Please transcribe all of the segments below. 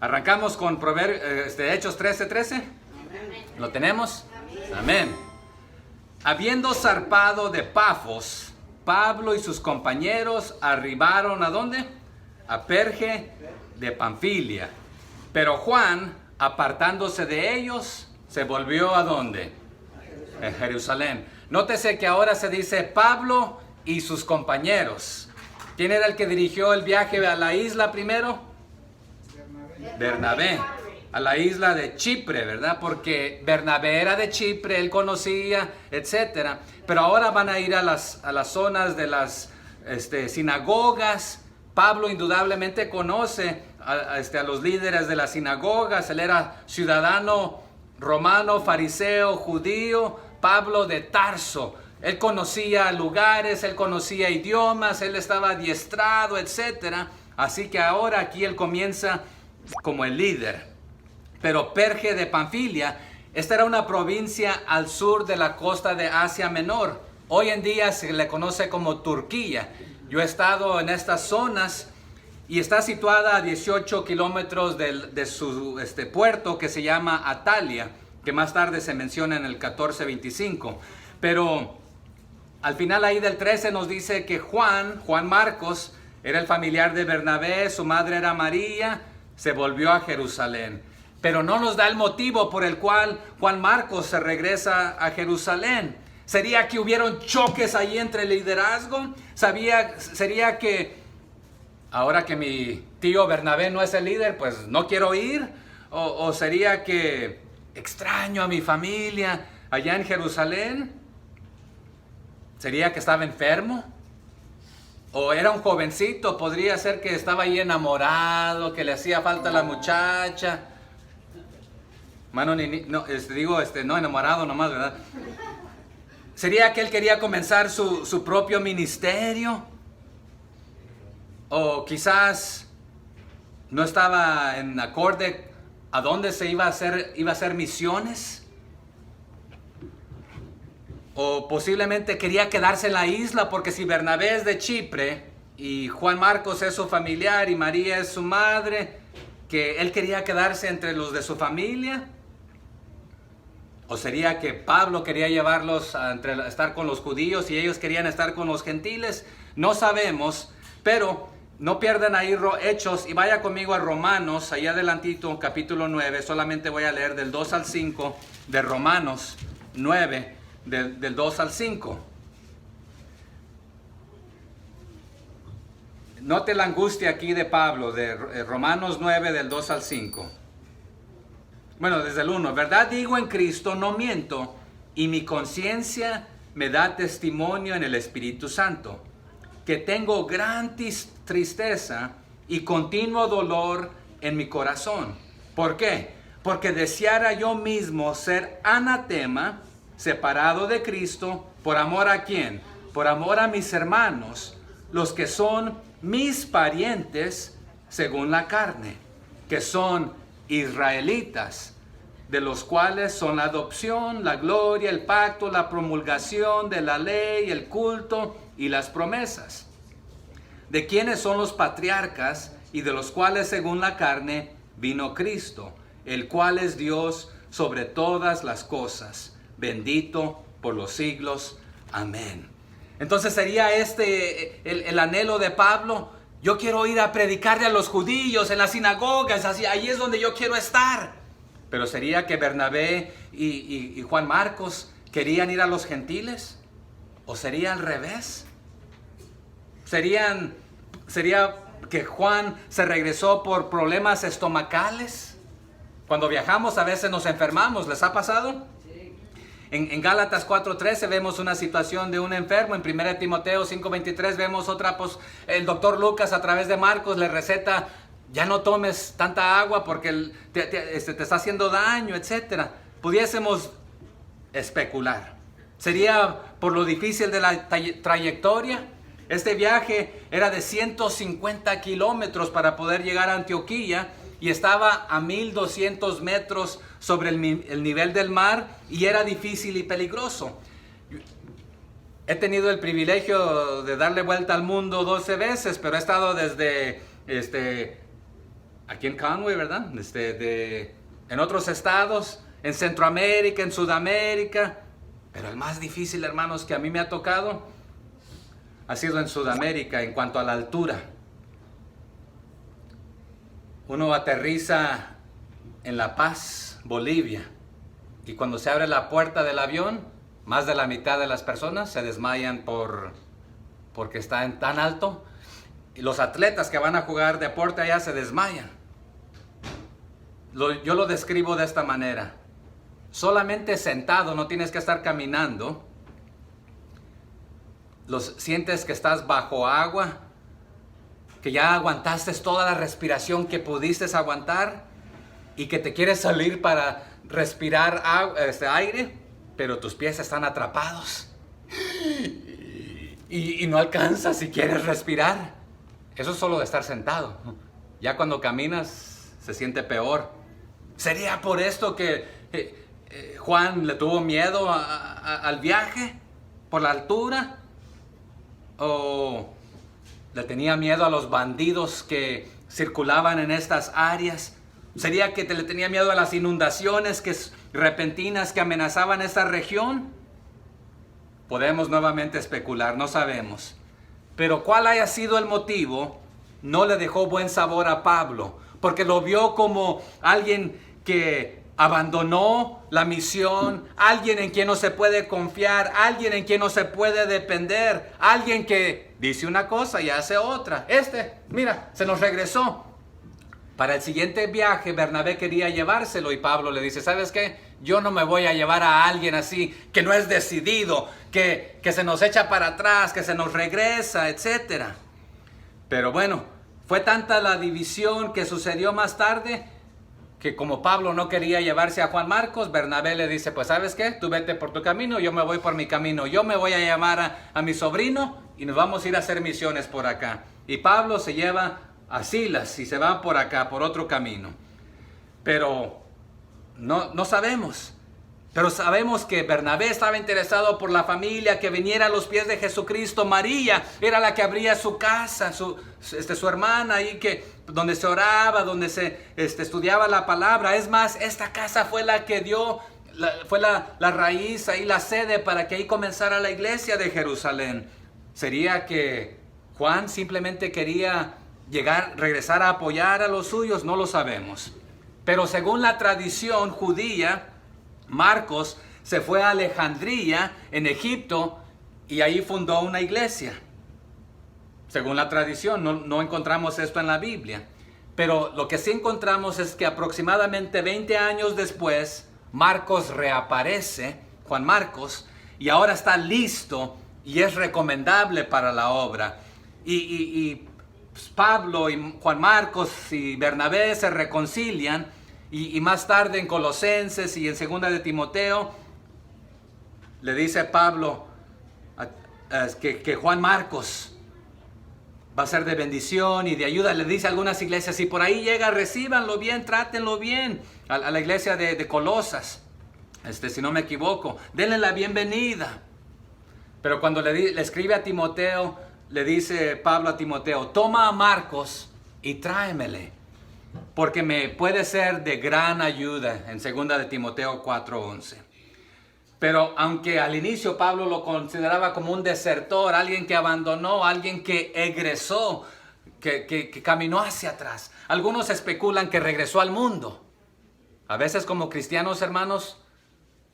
Arrancamos con Hechos 13:13. ¿Lo tenemos? Amén. Habiendo zarpado de Pafos, Pablo y sus compañeros arribaron ¿a dónde? A Perge de Panfilia. Pero Juan, apartándose de ellos, se volvió ¿a dónde? A Jerusalén. Nótese que ahora se dice Pablo y sus compañeros. ¿Quién era el que dirigió el viaje a la isla primero? Bernabé. A la isla de Chipre, ¿verdad? Porque Bernabé era de Chipre, él conocía, etcétera. Pero ahora van a ir a las zonas de las sinagogas. Pablo indudablemente conoce a los líderes de las sinagogas. Él era ciudadano romano, fariseo, judío. Pablo de Tarso. Él conocía lugares, él conocía idiomas, él estaba adiestrado, etcétera. Así que ahora aquí él comienza como el líder. Pero Perge de Panfilia, esta era una provincia al sur de la costa de Asia Menor. Hoy en día se le conoce como Turquía. Yo he estado en estas zonas y está situada a 18 kilómetros de su puerto que se llama Atalia, que más tarde se menciona en el 14:25. Pero al final ahí del 13 nos dice que Juan Marcos, era el familiar de Bernabé, su madre era María, se volvió a Jerusalén. Pero no nos da el motivo por el cual Juan Marcos se regresa a Jerusalén. ¿Sería que hubieron choques ahí entre el liderazgo? ¿Sería que ahora que mi tío Bernabé no es el líder, pues no quiero ir? ¿O sería que extraño a mi familia allá en Jerusalén? ¿Sería que estaba enfermo? ¿O era un jovencito? Podría ser que estaba ahí enamorado, que le hacía falta la muchacha. Mano, no enamorado nomás, ¿verdad? ¿Sería que él quería comenzar su propio ministerio? ¿O quizás no estaba en acorde a dónde se iba a hacer misiones? ¿O posiblemente quería quedarse en la isla? Porque si Bernabé es de Chipre y Juan Marcos es su familiar y María es su madre, que él quería quedarse entre los de su familia. ¿O sería que Pablo quería llevarlos a estar con los judíos y ellos querían estar con los gentiles? No sabemos, pero no pierdan ahí Hechos y vaya conmigo a Romanos, allá adelantito, capítulo 9. Solamente voy a leer del 2 al 5 de Romanos 9, del 2 al 5. Note la angustia aquí de Pablo, de Romanos 9, del 2 al 5. Bueno, desde el 1. ¿Verdad digo en Cristo? No miento. Y mi conciencia me da testimonio en el Espíritu Santo, que tengo gran tristeza y continuo dolor en mi corazón. ¿Por qué? Porque deseara yo mismo ser anatema, separado de Cristo, ¿por amor a quién? Por amor a mis hermanos, los que son mis parientes según la carne, que son israelitas, de los cuales son la adopción, la gloria, el pacto, la promulgación de la ley, el culto y las promesas, de quienes son los patriarcas y de los cuales según la carne vino Cristo, el cual es Dios sobre todas las cosas, bendito por los siglos. Amén. Entonces sería el anhelo de Pablo. Yo quiero ir a predicarle a los judíos en las sinagogas, ahí es donde yo quiero estar. Pero ¿sería que Bernabé y Juan Marcos querían ir a los gentiles? ¿O sería al revés? ¿Sería que Juan se regresó por problemas estomacales? Cuando viajamos a veces nos enfermamos, ¿les ha pasado? En Gálatas 4:13 vemos una situación de un enfermo. En 1 Timoteo 5:23 vemos otra, pues el doctor Lucas a través de Marcos le receta, ya no tomes tanta agua porque te está haciendo daño, etc. Pudiésemos especular. ¿Sería por lo difícil de la trayectoria? Este viaje era de 150 kilómetros para poder llegar a Antioquía y estaba a 1200 metros sobre el nivel del mar y era difícil y peligroso. He tenido el privilegio de darle vuelta al mundo 12 veces, pero he estado desde aquí en Conway, ¿verdad? En otros estados, en Centroamérica, en Sudamérica. Pero el más difícil, hermanos, que a mí me ha tocado ha sido en Sudamérica en cuanto a la altura. Uno aterriza en La Paz, Bolivia, y cuando se abre la puerta del avión, más de la mitad de las personas se desmayan porque está en tan alto. Y los atletas que van a jugar deporte allá se desmayan. Yo lo describo de esta manera. Solamente sentado, no tienes que estar caminando. Sientes que estás bajo agua, que ya aguantaste toda la respiración que pudiste aguantar y que te quieres salir para respirar aire, pero tus pies están atrapados y no alcanzas si quieres respirar. Eso es solo de estar sentado. Ya cuando caminas se siente peor. ¿Sería por esto que Juan le tuvo miedo al viaje? ¿Por la altura? ¿O le tenía miedo a los bandidos que circulaban en estas áreas? ¿Sería que le tenía miedo a las inundaciones repentinas que amenazaban esta región? Podemos nuevamente especular, no sabemos. Pero cuál haya sido el motivo, no le dejó buen sabor a Pablo, porque lo vio como alguien que abandonó la misión, alguien en quien no se puede confiar, alguien en quien no se puede depender, alguien que dice una cosa y hace otra. Mira, se nos regresó. Para el siguiente viaje, Bernabé quería llevárselo y Pablo le dice, ¿sabes qué? Yo no me voy a llevar a alguien así, que no es decidido, que se nos echa para atrás, que se nos regresa, etc. Pero bueno, fue tanta la división que sucedió más tarde, que como Pablo no quería llevarse a Juan Marcos, Bernabé le dice, pues ¿sabes qué? Tú vete por tu camino, yo me voy por mi camino. Yo me voy a llamar a mi sobrino y nos vamos a ir a hacer misiones por acá. Y Pablo se lleva a Silas y se van por acá, por otro camino. Pero no sabemos. Pero sabemos que Bernabé estaba interesado por la familia que viniera a los pies de Jesucristo. María era la que abría su casa, su hermana ahí, donde se oraba, donde se estudiaba la palabra. Es más, esta casa fue la que fue la raíz, ahí la sede para que ahí comenzara la iglesia de Jerusalén. ¿Sería que Juan simplemente quería regresar a apoyar a los suyos? No lo sabemos. Pero según la tradición judía, Marcos se fue a Alejandría, en Egipto, y ahí fundó una iglesia. Según la tradición, no encontramos esto en la Biblia. Pero lo que sí encontramos es que aproximadamente 20 años después, Marcos reaparece, Juan Marcos, y ahora está listo y es recomendable para la obra. Y Pablo y Juan Marcos y Bernabé se reconcilian. Y más tarde en Colosenses y en Segunda de Timoteo, le dice Pablo que Juan Marcos va a ser de bendición y de ayuda. Le dice a algunas iglesias, si por ahí llega, recíbanlo bien, trátenlo bien. A la iglesia de Colosas, si no me equivoco, denle la bienvenida. Pero cuando le escribe a Timoteo, le dice Pablo a Timoteo, toma a Marcos y tráemele, porque me puede ser de gran ayuda, en 2 de Timoteo 4:11. Pero aunque al inicio Pablo lo consideraba como un desertor, alguien que abandonó, alguien que egresó, que caminó hacia atrás. Algunos especulan que regresó al mundo. A veces como cristianos, hermanos,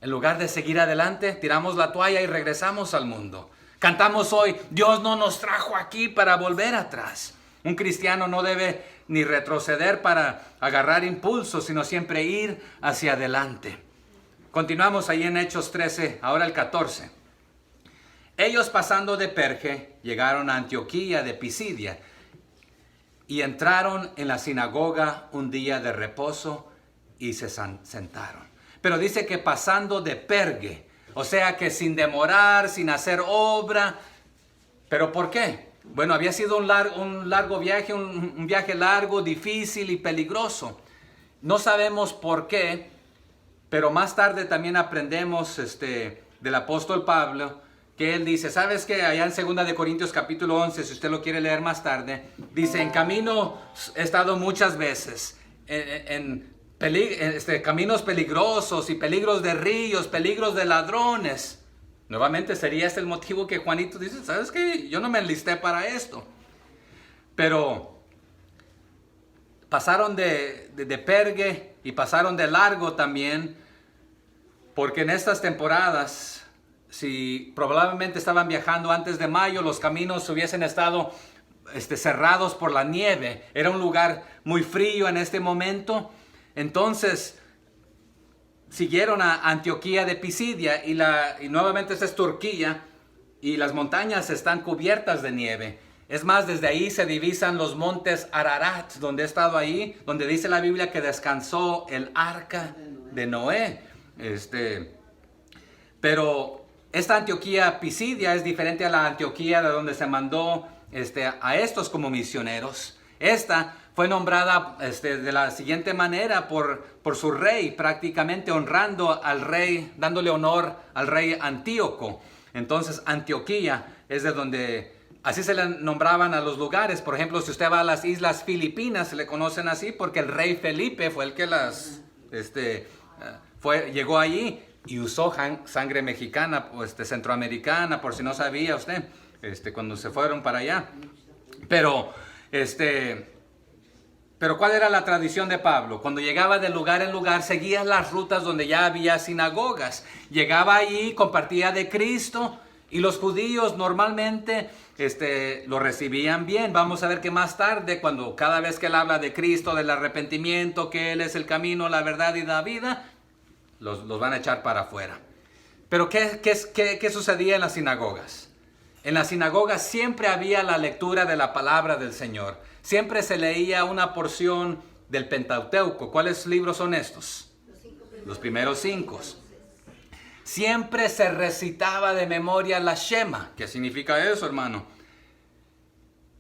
en lugar de seguir adelante, tiramos la toalla y regresamos al mundo. Cantamos hoy, Dios no nos trajo aquí para volver atrás. Un cristiano no debe ni retroceder para agarrar impulso, sino siempre ir hacia adelante. Continuamos ahí en Hechos 13, ahora el 14. Ellos pasando de Perge, llegaron a Antioquía de Pisidia y entraron en la sinagoga un día de reposo y se sentaron. Pero dice que pasando de Perge, o sea que sin demorar, sin hacer obra. ¿Pero por qué? Bueno, había sido un largo viaje, un viaje largo, difícil y peligroso. No sabemos por qué, pero más tarde también aprendemos del apóstol Pablo que él dice, ¿sabes qué? Allá en 2 de Corintios capítulo 11, si usted lo quiere leer más tarde, dice, en camino he estado muchas veces, caminos peligrosos y peligros de ríos, peligros de ladrones. Nuevamente sería este el motivo que Juanito dice, ¿sabes qué? Yo no me enlisté para esto. Pero pasaron de Pergue y pasaron de largo también, porque en estas temporadas, si probablemente estaban viajando antes de mayo, los caminos hubiesen estado cerrados por la nieve. Era un lugar muy frío en este momento. Entonces siguieron a Antioquía de Pisidia y nuevamente esta es Turquía y las montañas están cubiertas de nieve. Es más, desde ahí se divisan los montes Ararat, donde he estado ahí, donde dice la Biblia que descansó el arca de Noé. Pero esta Antioquía Pisidia es diferente a la Antioquía de donde se mandó a estos como misioneros. Esta fue nombrada de la siguiente manera por su rey, prácticamente honrando al rey, dándole honor al rey Antíoco. Entonces Antioquía es de donde, así se le nombraban a los lugares. Por ejemplo, si usted va a las Islas Filipinas, se le conocen así porque el rey Felipe fue el que llegó allí y usó sangre mexicana, centroamericana, por si no sabía usted, cuando se fueron para allá. Pero ¿cuál era la tradición de Pablo? Cuando llegaba de lugar en lugar, seguía las rutas donde ya había sinagogas. Llegaba allí, compartía de Cristo, y los judíos normalmente lo recibían bien. Vamos a ver que más tarde, cada vez que él habla de Cristo, del arrepentimiento, que Él es el camino, la verdad y la vida, los van a echar para afuera. Pero ¿qué sucedía en las sinagogas? En las sinagogas siempre había la lectura de la palabra del Señor. Siempre se leía una porción del Pentateuco. ¿Cuáles libros son estos? Los primeros 5. Siempre se recitaba de memoria la Shema. ¿Qué significa eso, hermano?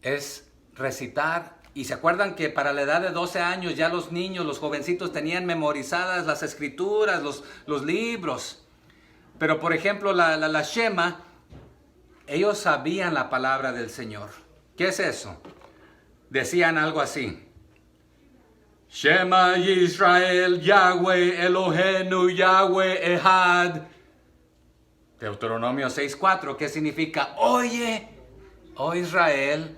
Es recitar. Y se acuerdan que para la edad de 12 años ya los niños, los jovencitos tenían memorizadas las escrituras, los libros. Pero por ejemplo la Shema, ellos sabían la palabra del Señor. ¿Qué es eso? Decían algo así. Shema Yisrael, Yahweh Eloheinu, Yahweh Ehad. Deuteronomio 6:4, ¿qué significa? Oye, oh Israel,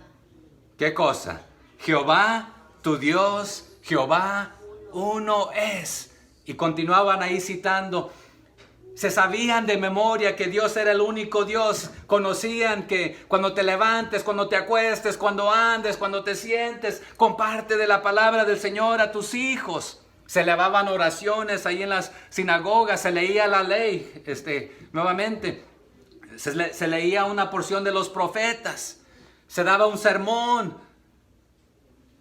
¿qué cosa? Jehová, tu Dios, Jehová, uno es. Y continuaban ahí citando. Se sabían de memoria que Dios era el único Dios. Conocían que cuando te levantes, cuando te acuestes, cuando andes, cuando te sientes, comparte de la palabra del Señor a tus hijos. Se elevaban oraciones ahí en las sinagogas, se leía la ley, nuevamente. Se leía una porción de los profetas, se daba un sermón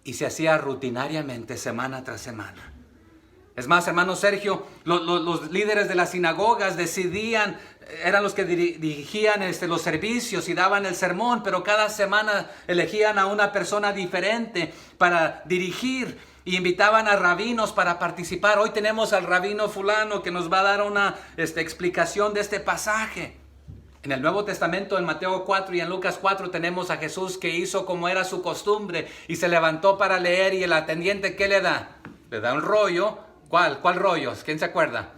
y se hacía rutinariamente semana tras semana. Es más, hermano Sergio, los líderes de las sinagogas decidían, eran los que dirigían los servicios y daban el sermón, pero cada semana elegían a una persona diferente para dirigir y invitaban a rabinos para participar. Hoy tenemos al rabino fulano que nos va a dar una explicación de este pasaje. En el Nuevo Testamento, en Mateo 4 y en Lucas 4, tenemos a Jesús que hizo como era su costumbre y se levantó para leer, y el atendiente, ¿qué le da? Le da un rollo. ¿Cuál rollo? ¿Quién se acuerda?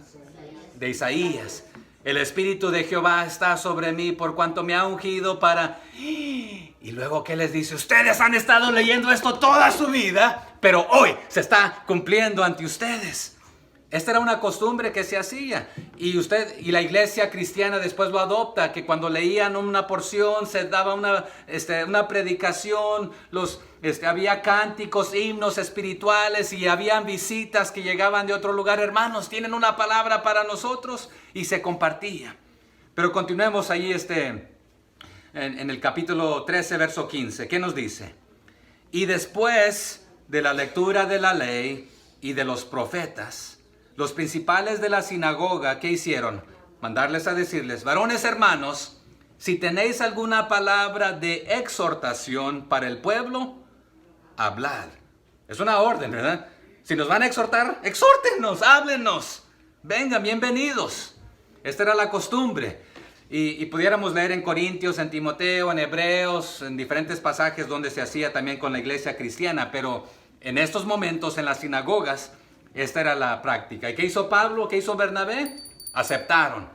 De Isaías. El Espíritu de Jehová está sobre mí por cuanto me ha ungido para... Y luego, ¿qué les dice? Ustedes han estado leyendo esto toda su vida, pero hoy se está cumpliendo ante ustedes. Esta era una costumbre que se hacía, y la iglesia cristiana después lo adopta, que cuando leían una porción se daba una predicación, había cánticos, himnos espirituales, y habían visitas que llegaban de otro lugar. Hermanos, tienen una palabra para nosotros, y se compartía. Pero continuemos ahí en el capítulo 13, verso 15. ¿Qué nos dice? Y después de la lectura de la ley y de los profetas, los principales de la sinagoga, ¿qué hicieron? Mandarles a decirles: varones hermanos, si tenéis alguna palabra de exhortación para el pueblo, hablad. Es una orden, ¿verdad? Si nos van a exhortar, exhórtenos, háblenos. Vengan, bienvenidos. Esta era la costumbre. Y pudiéramos leer en Corintios, en Timoteo, en Hebreos, en diferentes pasajes donde se hacía también con la iglesia cristiana, pero en estos momentos en las sinagogas esta era la práctica. ¿Y qué hizo Pablo? ¿Qué hizo Bernabé? Aceptaron.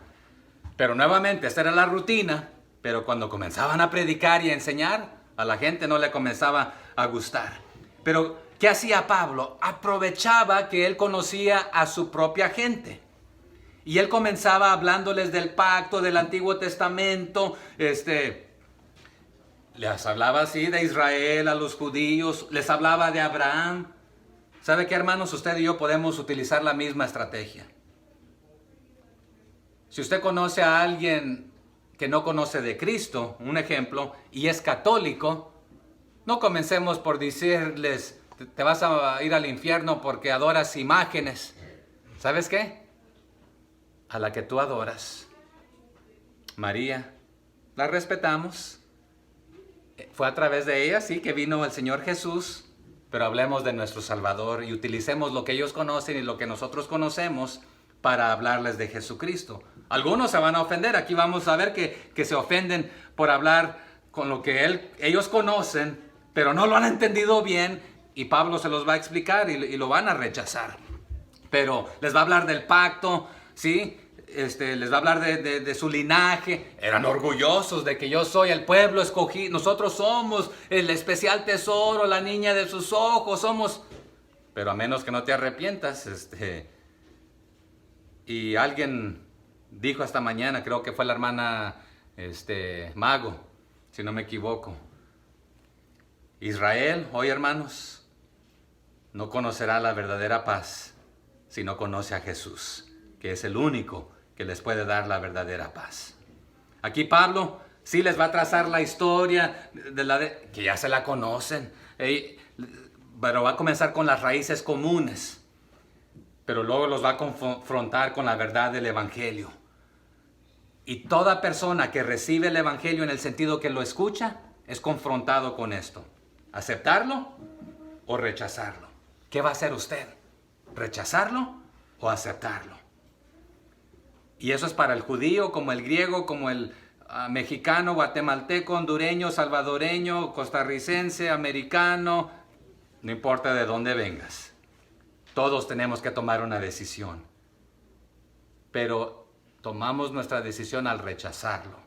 Pero nuevamente esta era la rutina, pero cuando comenzaban a predicar y a enseñar, a la gente no le comenzaba a gustar. Pero ¿qué hacía Pablo? Aprovechaba que él conocía a su propia gente. Y él comenzaba hablándoles del pacto, del Antiguo Testamento, les hablaba así de Israel, a los judíos, les hablaba de Abraham. ¿Sabe qué, hermanos? Usted y yo podemos utilizar la misma estrategia. Si usted conoce a alguien que no conoce de Cristo, un ejemplo, y es católico, no comencemos por decirles, te vas a ir al infierno porque adoras imágenes. ¿Sabes qué? A la que tú adoras, María, la respetamos. Fue a través de ella, sí, que vino el Señor Jesús, pero hablemos de nuestro Salvador y utilicemos lo que ellos conocen y lo que nosotros conocemos para hablarles de Jesucristo. Algunos se van a ofender, aquí vamos a ver que se ofenden por hablar con lo que ellos conocen, pero no lo han entendido bien y Pablo se los va a explicar y lo van a rechazar. Pero les va a hablar del pacto, ¿sí? Les va a hablar de su linaje. Eran orgullosos de que yo soy el pueblo escogido. Nosotros somos el especial tesoro, la niña de sus ojos. Somos. Pero a menos que no te arrepientas. Y alguien dijo esta mañana, creo que fue la hermana Mago, si no me equivoco. Israel, hoy hermanos, no conocerá la verdadera paz si no conoce a Jesús, que es el único que les puede dar la verdadera paz. Aquí Pablo sí les va a trazar la historia que ya se la conocen, pero va a comenzar con las raíces comunes, pero luego los va a confrontar con la verdad del Evangelio. Y toda persona que recibe el Evangelio en el sentido que lo escucha, es confrontado con esto. ¿Aceptarlo o rechazarlo? ¿Qué va a hacer usted? ¿Rechazarlo o aceptarlo? Y eso es para el judío, como el griego, como el mexicano, guatemalteco, hondureño, salvadoreño, costarricense, americano, no importa de dónde vengas. Todos tenemos que tomar una decisión. Pero tomamos nuestra decisión al rechazarlo,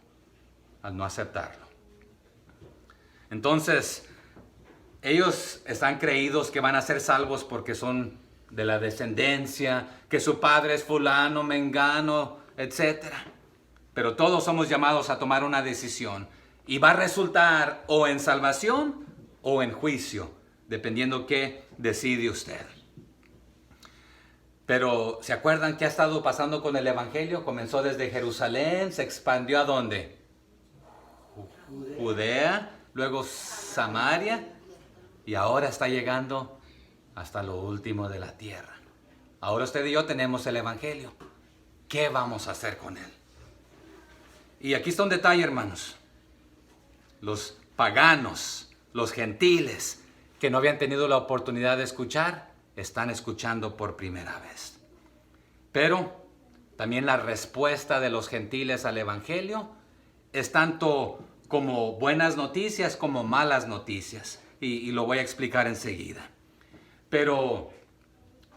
al no aceptarlo. Entonces, ellos están creídos que van a ser salvos porque son de la descendencia, que su padre es fulano, mengano, etc. Pero todos somos llamados a tomar una decisión y va a resultar o en salvación o en juicio, dependiendo qué decide usted. Pero ¿se acuerdan qué ha estado pasando con el Evangelio? Comenzó desde Jerusalén, se expandió ¿a dónde? Judea, luego Samaria y ahora está llegando hasta lo último de la tierra. Ahora usted y yo tenemos el Evangelio. ¿Qué vamos a hacer con él? Y aquí está un detalle, hermanos. Los paganos, los gentiles, que no habían tenido la oportunidad de escuchar, están escuchando por primera vez. Pero también la respuesta de los gentiles al Evangelio es tanto como buenas noticias como malas noticias. Y lo voy a explicar enseguida. Pero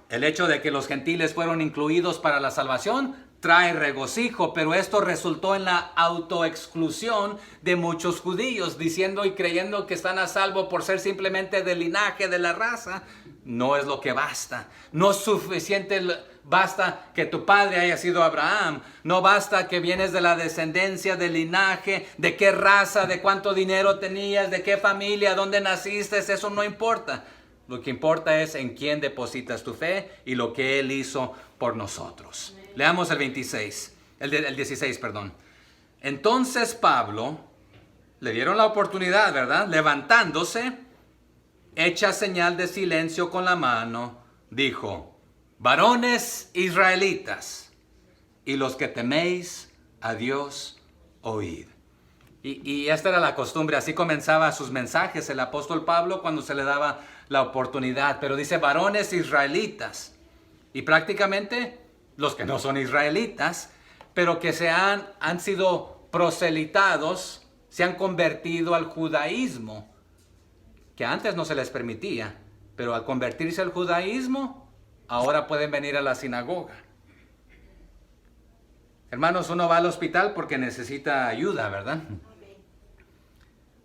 el hecho de que los gentiles fueron incluidos para la salvación trae regocijo, pero esto resultó en la autoexclusión de muchos judíos, diciendo y creyendo que están a salvo por ser simplemente del linaje, de la raza. No es lo que basta. No es suficiente, basta que tu padre haya sido Abraham. No basta que vienes de la descendencia, del linaje, de qué raza, de cuánto dinero tenías, de qué familia, dónde naciste. Eso no importa. Lo que importa es en quién depositas tu fe y lo que Él hizo por nosotros. Leamos el 16, el 16, perdón. Entonces Pablo, le dieron la oportunidad, ¿verdad? Levantándose, hecha señal de silencio con la mano, dijo: varones israelitas, y los que teméis a Dios, oíd. Y esta era la costumbre, así comenzaba sus mensajes el apóstol Pablo cuando se le daba la oportunidad. Pero dice varones israelitas, y prácticamente los que no son israelitas, pero que han sido proselitados se han convertido al judaísmo, que antes no se les permitía, pero al convertirse al judaísmo, ahora pueden venir a la sinagoga. Hermanos, uno va al hospital porque necesita ayuda, ¿verdad?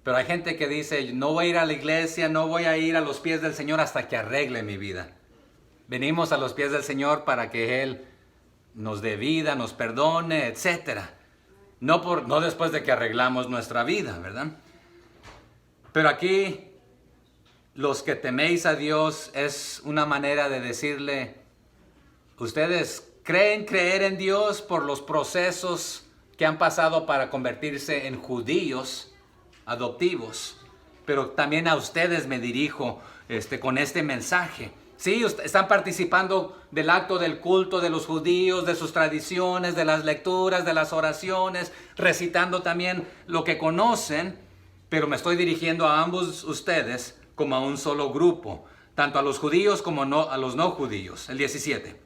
Pero hay gente que dice, no voy a ir a la iglesia, no voy a ir a los pies del Señor hasta que arregle mi vida. Venimos a los pies del Señor para que Él nos dé vida, nos perdone, etc. No después de que arreglamos nuestra vida, ¿verdad? Pero aquí, los que teméis a Dios es una manera de decirle, ustedes creen creer en Dios por los procesos que han pasado para convertirse en judíos adoptivos, pero también a ustedes me dirijo con este mensaje. Sí, están participando del acto del culto de los judíos, de sus tradiciones, de las lecturas, de las oraciones, recitando también lo que conocen, pero me estoy dirigiendo a ambos ustedes como a un solo grupo, tanto a los judíos como a los no judíos. El 17.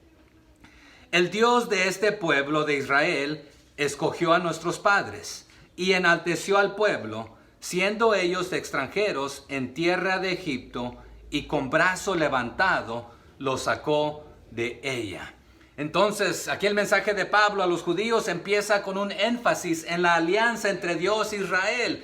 El Dios de este pueblo de Israel escogió a nuestros padres y enalteció al pueblo, siendo ellos extranjeros en tierra de Egipto, y con brazo levantado los sacó de ella. Entonces, aquí el mensaje de Pablo a los judíos empieza con un énfasis en la alianza entre Dios e Israel.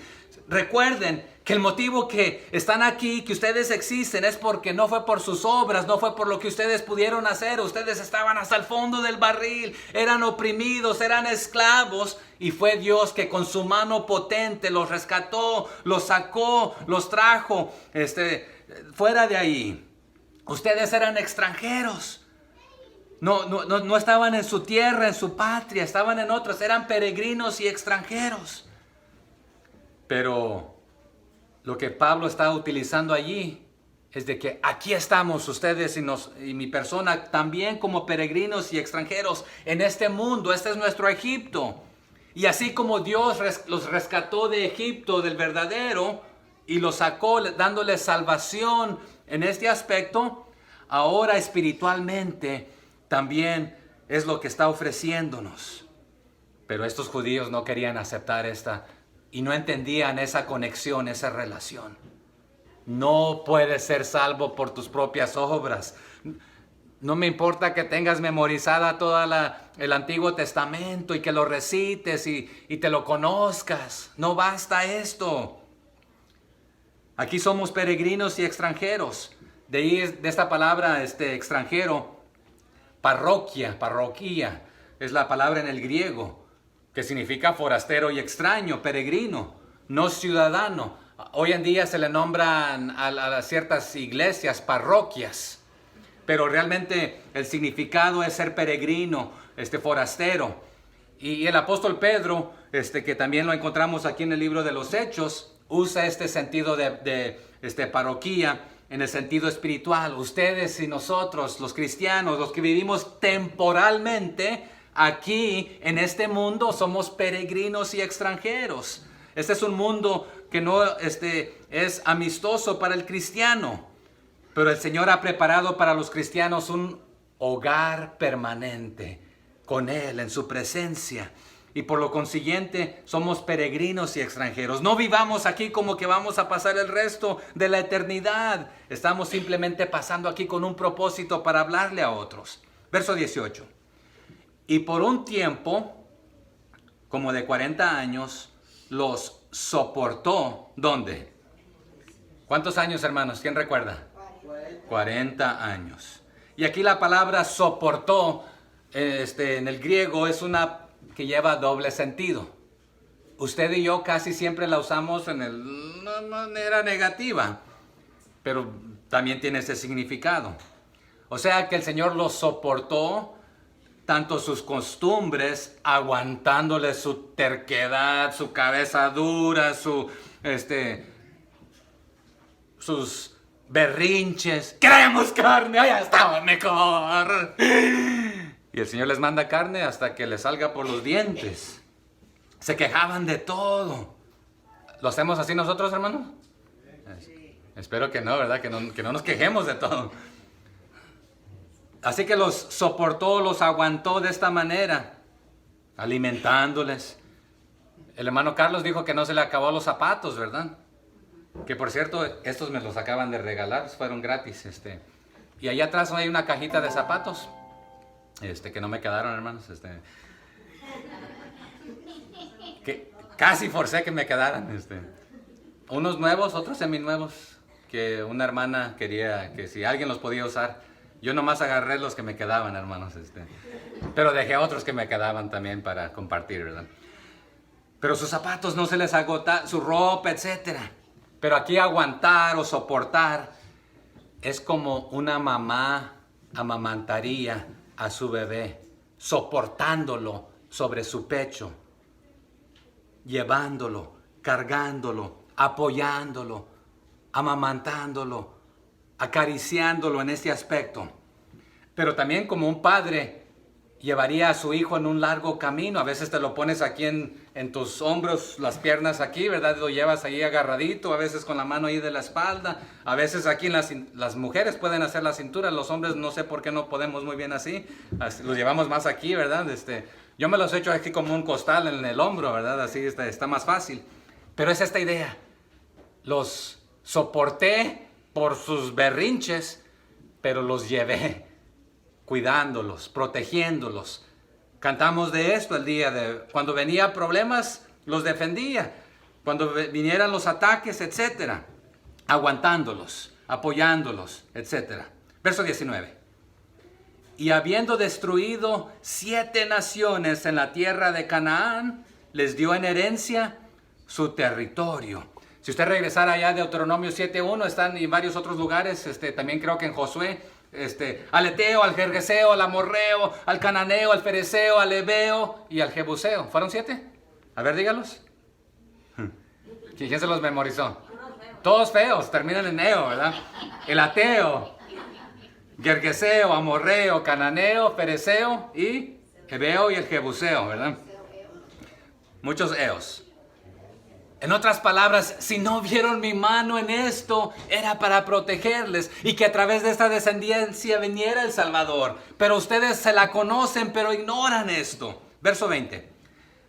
Recuerden que el motivo que están aquí, que ustedes existen, es porque no fue por sus obras, no fue por lo que ustedes pudieron hacer. Ustedes estaban hasta el fondo del barril, eran oprimidos, eran esclavos, y fue Dios que con su mano potente los rescató, los sacó, los trajo fuera de ahí. Ustedes eran extranjeros. No estaban en su tierra, en su patria, estaban en otras, eran peregrinos y extranjeros. Pero lo que Pablo está utilizando allí es de que aquí estamos ustedes y mi persona también como peregrinos y extranjeros en este mundo. Este es nuestro Egipto. Y así como Dios los rescató de Egipto, del verdadero, y los sacó dándoles salvación en este aspecto, ahora espiritualmente también es lo que está ofreciéndonos. Pero estos judíos no querían aceptar y no entendían esa conexión, esa relación. No puedes ser salvo por tus propias obras. No me importa que tengas memorizada el Antiguo Testamento y que lo recites y te lo conozcas. No basta esto. Aquí somos peregrinos y extranjeros. De ahí de esta palabra extranjero, parroquia, es la palabra en el griego, que significa forastero y extraño, peregrino, no ciudadano. Hoy en día se le nombran a ciertas iglesias parroquias, pero realmente el significado es ser peregrino, forastero. Y el apóstol Pedro, que también lo encontramos aquí en el libro de los Hechos, usa este sentido de parroquia en el sentido espiritual. Ustedes y nosotros, los cristianos, los que vivimos temporalmente aquí en este mundo, somos peregrinos y extranjeros. Este es un mundo que no es amistoso para el cristiano, pero el Señor ha preparado para los cristianos un hogar permanente con Él, en su presencia. Y por lo consiguiente somos peregrinos y extranjeros. No vivamos aquí como que vamos a pasar el resto de la eternidad. Estamos simplemente pasando aquí con un propósito para hablarle a otros. Verso 18. Y por un tiempo, como de 40 años, los soportó. ¿Dónde? ¿Cuántos años, hermanos? ¿Quién recuerda? 40 años. Y aquí la palabra soportó, en el griego, es una que lleva doble sentido. Usted y yo casi siempre la usamos en una manera negativa, pero también tiene ese significado. O sea que el Señor los soportó, tanto sus costumbres, aguantándole su terquedad, su cabeza dura, sus berrinches. ¡Queremos carne! ¡Allá estaba mejor! Y el Señor les manda carne hasta que les salga por los dientes. Se quejaban de todo. ¿Lo hacemos así nosotros, hermanos? Espero que no, ¿verdad? Que no nos quejemos de todo. Así que los soportó, los aguantó de esta manera, alimentándoles, El hermano Carlos dijo que no se le acabó los zapatos, ¿verdad? Que por cierto, estos me los acaban de regalar, fueron gratis. Y allá atrás hay una cajita de zapatos, que no me quedaron, hermanos. Que casi forcé que me quedaran. Unos nuevos, otros seminuevos, que una hermana quería que si alguien los podía usar. Yo nomás agarré los que me quedaban, hermanos. Pero dejé otros que me quedaban también para compartir, ¿verdad? Pero sus zapatos no se les agota, su ropa, etc. Pero aquí aguantar o soportar es como una mamá amamantaría a su bebé, soportándolo sobre su pecho, llevándolo, cargándolo, apoyándolo, amamantándolo, acariciándolo en este aspecto. Pero también como un padre llevaría a su hijo en un largo camino. A veces te lo pones aquí en tus hombros, las piernas aquí, ¿verdad? Lo llevas ahí agarradito, a veces con la mano ahí de la espalda. A veces aquí las mujeres pueden hacer la cintura, los hombres no sé por qué no podemos muy bien así. Los llevamos más aquí, ¿verdad? Yo me los echo aquí como un costal en el hombro, ¿verdad? Así está más fácil. Pero es esta idea. Los soporté por sus berrinches, pero los llevé, cuidándolos, protegiéndolos. Cantamos de esto el día de cuando venía problemas, los defendía. Cuando vinieran los ataques, etcétera, aguantándolos, apoyándolos, etcétera. Verso 19. Y habiendo destruido 7 naciones en la tierra de Canaán, les dio en herencia su territorio. Si usted regresara allá de Deuteronomio 7.1, están en varios otros lugares, también creo que en Josué, al Eteo, al Gergeseo, al Amorreo, al Cananeo, al Fereceo, al Ebeo y al Jebuseo. ¿Fueron 7? A ver, dígalos. ¿Quién se los memorizó? Todos feos, terminan en Eo, ¿verdad? El Ateo, Gergeseo, Amorreo, Cananeo, Fereceo y Ebeo y el Jebuseo, ¿verdad? Muchos Eos. En otras palabras, si no vieron mi mano en esto, era para protegerles y que a través de esta descendencia viniera el Salvador. Pero ustedes se la conocen, pero ignoran esto. Verso 20.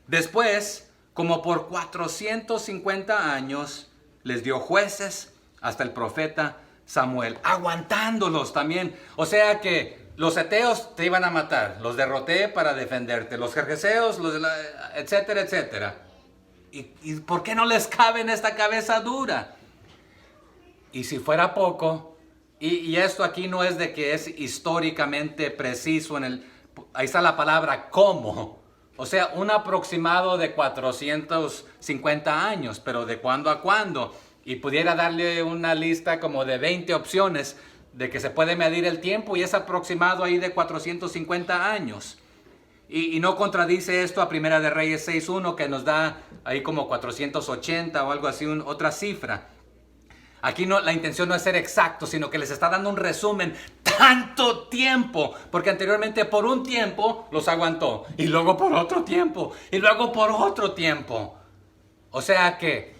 Después, como por 450 años, les dio jueces hasta el profeta Samuel, aguantándolos también. O sea que los eteos te iban a matar, los derroté para defenderte, los jerjeseos, etcétera, etcétera. ¿Y por qué no les cabe en esta cabeza dura? Y si fuera poco, y esto aquí no es de que es históricamente preciso, ahí está la palabra cómo. O sea, un aproximado de 450 años, pero de cuándo a cuándo. Y pudiera darle una lista como de 20 opciones de que se puede medir el tiempo y es aproximado ahí de 450 años. Y no contradice esto a Primera de Reyes 6.1 que nos da ahí como 480 o algo así, otra cifra. Aquí no, la intención no es ser exacto, sino que les está dando un resumen. Tanto tiempo, porque anteriormente por un tiempo los aguantó, y luego por otro tiempo, y luego por otro tiempo. O sea que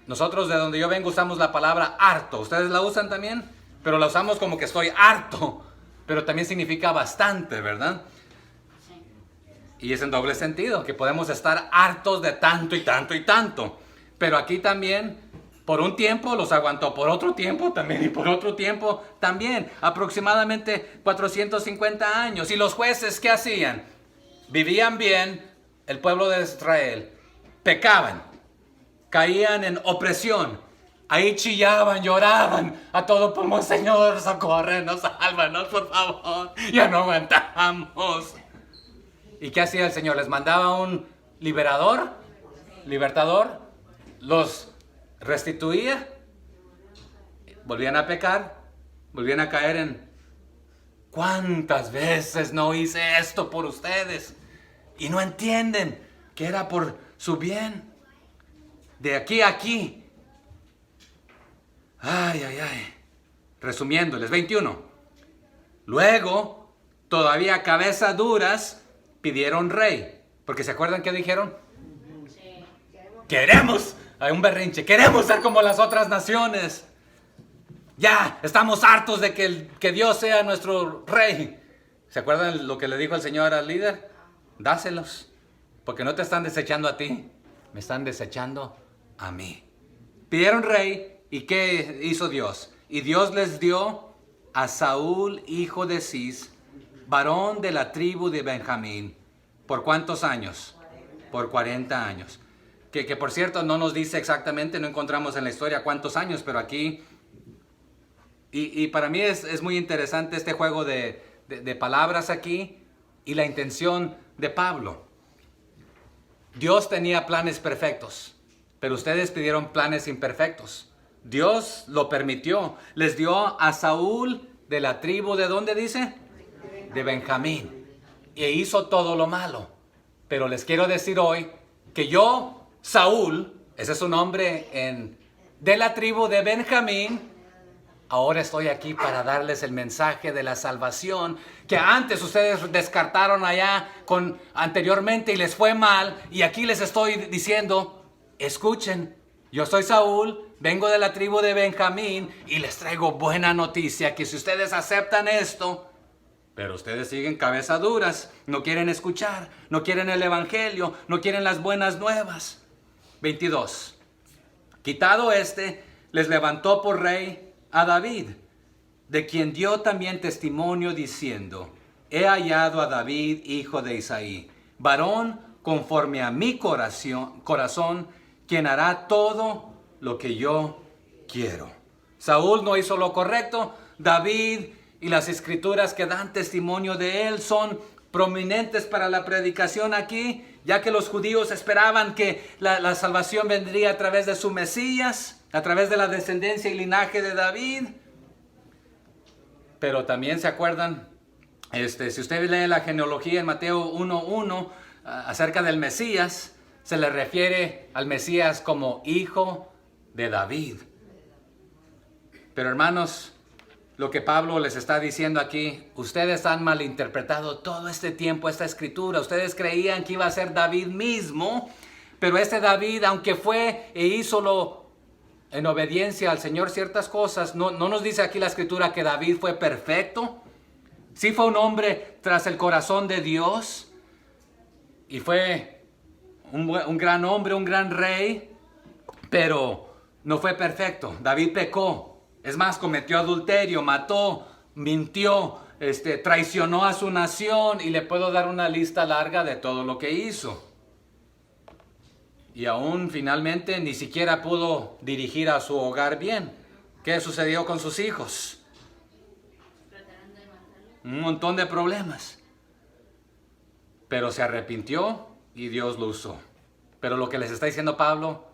nosotros de donde yo vengo usamos la palabra harto. ¿Ustedes la usan también? Pero la usamos como que estoy harto, pero también significa bastante, ¿verdad? Y es en doble sentido, que podemos estar hartos de tanto y tanto y tanto. Pero aquí también, por un tiempo los aguantó, por otro tiempo también, y por otro tiempo también. Aproximadamente 450 años. ¿Y los jueces qué hacían? Vivían bien el pueblo de Israel. Pecaban. Caían en opresión. Ahí chillaban, lloraban a todo pulmón. Señor, socórrenos, sálvanos, por favor. Ya no aguantamos. ¿Y qué hacía el Señor? Les mandaba un libertador, los restituía, volvían a pecar, volvían a caer en ¿cuántas veces no hice esto por ustedes? Y no entienden que era por su bien. De aquí a aquí. Ay, ay, ay. Resumiéndoles, 21. Luego, todavía cabezas duras pidieron rey. Porque ¿se acuerdan qué dijeron? Sí. Queremos, hay un berrinche, queremos ser como las otras naciones. Ya, estamos hartos de que Dios sea nuestro rey. ¿Se acuerdan lo que le dijo el Señor al líder? Dáselos, porque no te están desechando a ti, Me están desechando a mí. Pidieron rey, ¿y qué hizo Dios? Y Dios les dio a Saúl, hijo de Cis, varón de la tribu de Benjamín. ¿Por cuántos años? Por 40 años. Que por cierto no nos dice exactamente, no encontramos en la historia cuántos años, pero aquí... Y para mí es muy interesante este juego de palabras aquí y la intención de Pablo. Dios tenía planes perfectos, pero ustedes pidieron planes imperfectos. Dios lo permitió. Les dio a Saúl de la tribu, ¿de dónde dice? De Benjamín. E hizo todo lo malo. Pero les quiero decir hoy que yo, Saúl, ese es su nombre de la tribu de Benjamín, ahora estoy aquí para darles el mensaje de la salvación que antes ustedes descartaron allá anteriormente y les fue mal. Y aquí les estoy diciendo, escuchen, yo soy Saúl, vengo de la tribu de Benjamín y les traigo buena noticia, que si ustedes aceptan esto, pero ustedes siguen cabeza duras, no quieren escuchar, no quieren el evangelio, no quieren las buenas nuevas. 22. Quitado les levantó por rey a David, de quien dio también testimonio diciendo, he hallado a David, hijo de Isaí, varón conforme a mi corazón, quien hará todo lo que yo quiero. Saúl no hizo lo correcto. David y las escrituras que dan testimonio de él son prominentes para la predicación aquí, ya que los judíos esperaban que la salvación vendría a través de su Mesías, a través de la descendencia y linaje de David. Pero también se acuerdan, si usted lee la genealogía en Mateo 1:1 acerca del Mesías, se le refiere al Mesías como hijo de David. Pero hermanos, lo que Pablo les está diciendo aquí, ustedes han malinterpretado todo este tiempo esta escritura. Ustedes creían que iba a ser David mismo, pero este David, aunque fue e hizo en obediencia al Señor ciertas cosas, no nos dice aquí la escritura que David fue perfecto. Sí fue un hombre tras el corazón de Dios y fue un gran hombre, un gran rey, pero no fue perfecto. David pecó, es más, cometió adulterio, mató, mintió, traicionó a su nación, y le puedo dar una lista larga de todo lo que hizo. Y aún finalmente ni siquiera pudo dirigir a su hogar bien. ¿Qué sucedió con sus hijos? Un montón de problemas. Pero se arrepintió y Dios lo usó. Pero lo que les está diciendo Pablo,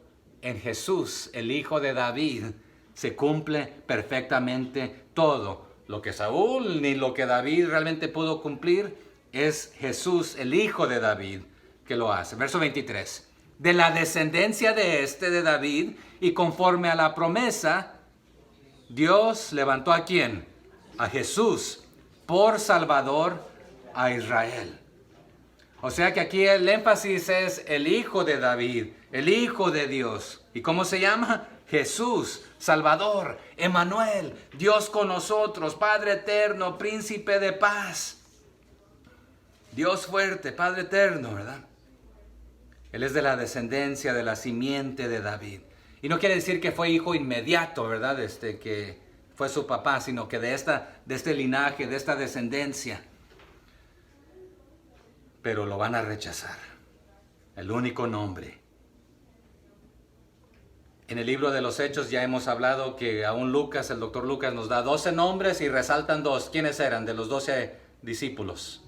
en Jesús, el hijo de David, se cumple perfectamente todo. Lo que Saúl ni lo que David realmente pudo cumplir, es Jesús, el hijo de David, que lo hace. Verso 23. De la descendencia de David, y conforme a la promesa, Dios levantó ¿a quién? A Jesús, por Salvador a Israel. O sea que aquí el énfasis es el hijo de David, el hijo de Dios. ¿Y cómo se llama? Jesús, Salvador, Emmanuel, Dios con nosotros, Padre eterno, príncipe de paz. Dios fuerte, Padre eterno, ¿verdad? Él es de la descendencia, de la simiente de David. Y no quiere decir que fue hijo inmediato, ¿verdad? Que fue su papá, sino que de este linaje, de esta descendencia. Pero lo van a rechazar. El único nombre. En el libro de los Hechos ya hemos hablado que aún Lucas, el doctor Lucas, nos da 12 nombres y resaltan 2. ¿Quiénes eran de los 12 discípulos?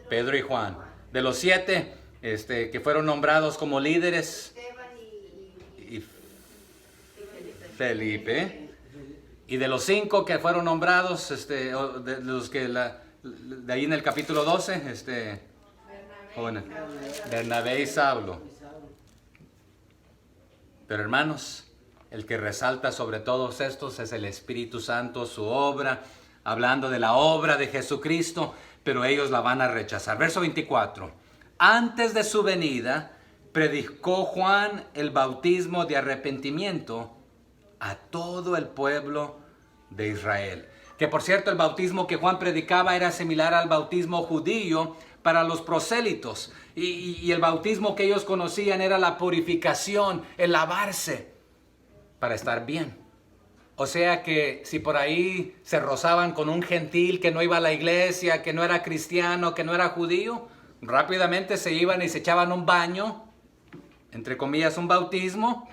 Pedro y Juan. De los 7... que fueron nombrados como líderes, y Felipe, y de los 5 que fueron nombrados, de los que de ahí en el capítulo 12, Bernabé y Saulo. Pero hermanos, el que resalta sobre todos estos es el Espíritu Santo, su obra, hablando de la obra de Jesucristo, pero ellos la van a rechazar. Verso 24. Antes de su venida, predicó Juan el bautismo de arrepentimiento a todo el pueblo de Israel. Que por cierto, el bautismo que Juan predicaba era similar al bautismo judío para los prosélitos. Y el bautismo que ellos conocían era la purificación, el lavarse para estar bien. O sea que si por ahí se rozaban con un gentil que no iba a la iglesia, que no era cristiano, que no era judío, rápidamente se iban y se echaban un baño, entre comillas un bautismo,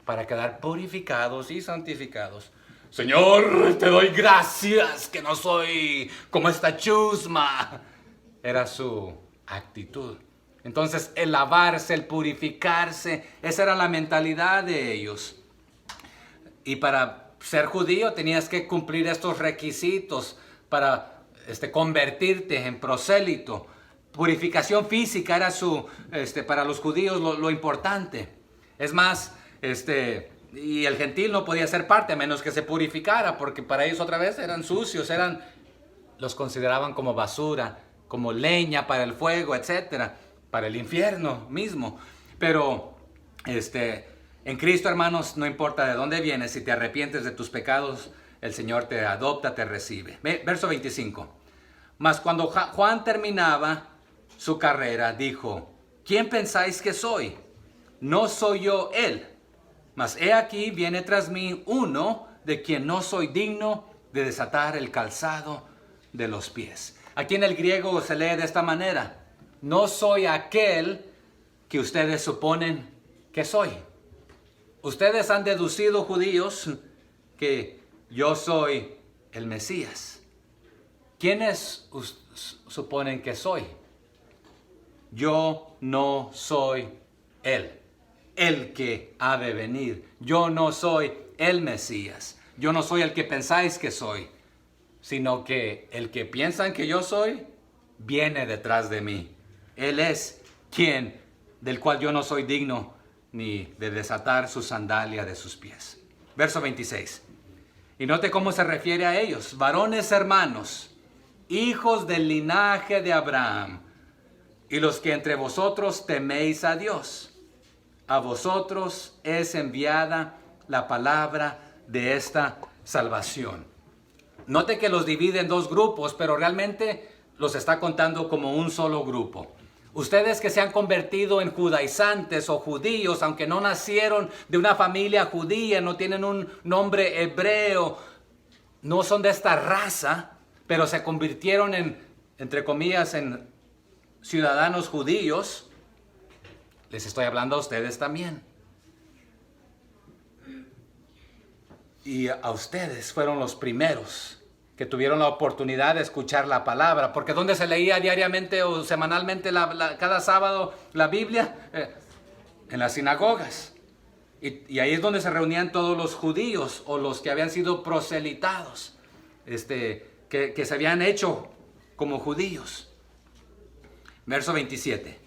para quedar purificados y santificados. Señor, te doy gracias que no soy como esta chusma. Era su actitud. Entonces el lavarse, el purificarse, esa era la mentalidad de ellos. Y para ser judío tenías que cumplir estos requisitos para convertirte en prosélito. Purificación física era para los judíos lo importante. Es más, y el gentil no podía ser parte a menos que se purificara, porque para ellos otra vez eran sucios, los consideraban como basura, como leña para el fuego, etcétera, para el infierno mismo. Pero en Cristo, hermanos, no importa de dónde vienes, si te arrepientes de tus pecados, el Señor te adopta, te recibe. Verso 25. Mas cuando Juan terminaba su carrera, dijo: ¿quién pensáis que soy? No soy yo él, mas he aquí viene tras mí uno de quien no soy digno de desatar el calzado de los pies. Aquí en el griego se lee de esta manera: no soy aquel que ustedes suponen que soy. Ustedes han deducido, judíos, que yo soy el Mesías. ¿Quiénes suponen que soy? Yo no soy él, el que ha de venir. Yo no soy el Mesías. Yo no soy el que pensáis que soy, sino que el que piensan que yo soy, viene detrás de mí. Él es quien, del cual yo no soy digno ni de desatar su sandalia de sus pies. Verso 26. Y note cómo se refiere a ellos: varones hermanos, hijos del linaje de Abraham, y los que entre vosotros teméis a Dios. A vosotros es enviada la palabra de esta salvación. Note que los divide en dos grupos, pero realmente los está contando como un solo grupo. Ustedes que se han convertido en judaizantes o judíos, aunque no nacieron de una familia judía, no tienen un nombre hebreo, no son de esta raza, pero se convirtieron entre comillas, en ciudadanos judíos. Les estoy hablando a ustedes también. Y a ustedes fueron los primeros que tuvieron la oportunidad de escuchar la palabra. Porque ¿dónde se leía diariamente o semanalmente cada sábado la Biblia? En las sinagogas. Y ahí es donde se reunían todos los judíos o los que habían sido proselitados, que se habían hecho como judíos. Verso 27.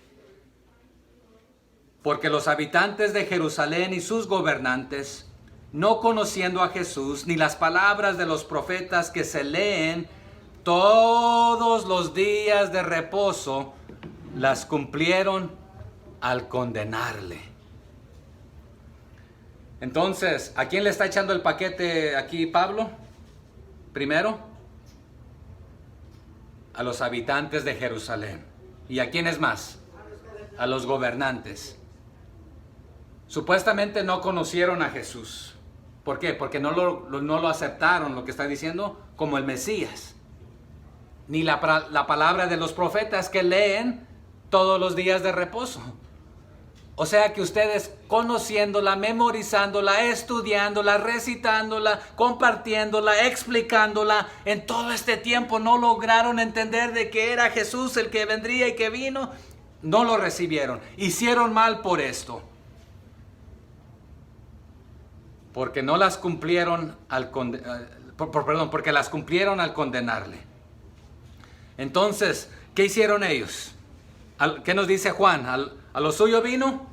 Porque los habitantes de Jerusalén y sus gobernantes, no conociendo a Jesús, ni las palabras de los profetas que se leen todos los días de reposo, las cumplieron al condenarle. Entonces, ¿a quién le está echando el paquete aquí Pablo? Primero, a los habitantes de Jerusalén. ¿Y a quiénes más? A los gobernantes. Supuestamente no conocieron a Jesús. ¿Por qué? Porque no lo aceptaron, lo que está diciendo, como el Mesías. Ni la palabra de los profetas que leen todos los días de reposo. O sea que ustedes conociéndola, memorizándola, estudiándola, recitándola, compartiéndola, explicándola, en todo este tiempo no lograron entender de que era Jesús el que vendría y que vino. No lo recibieron. Hicieron mal por esto. Porque no las cumplieron porque las cumplieron al condenarle. Entonces, ¿qué hicieron ellos? ¿Qué nos dice Juan? ¿A lo suyo vino?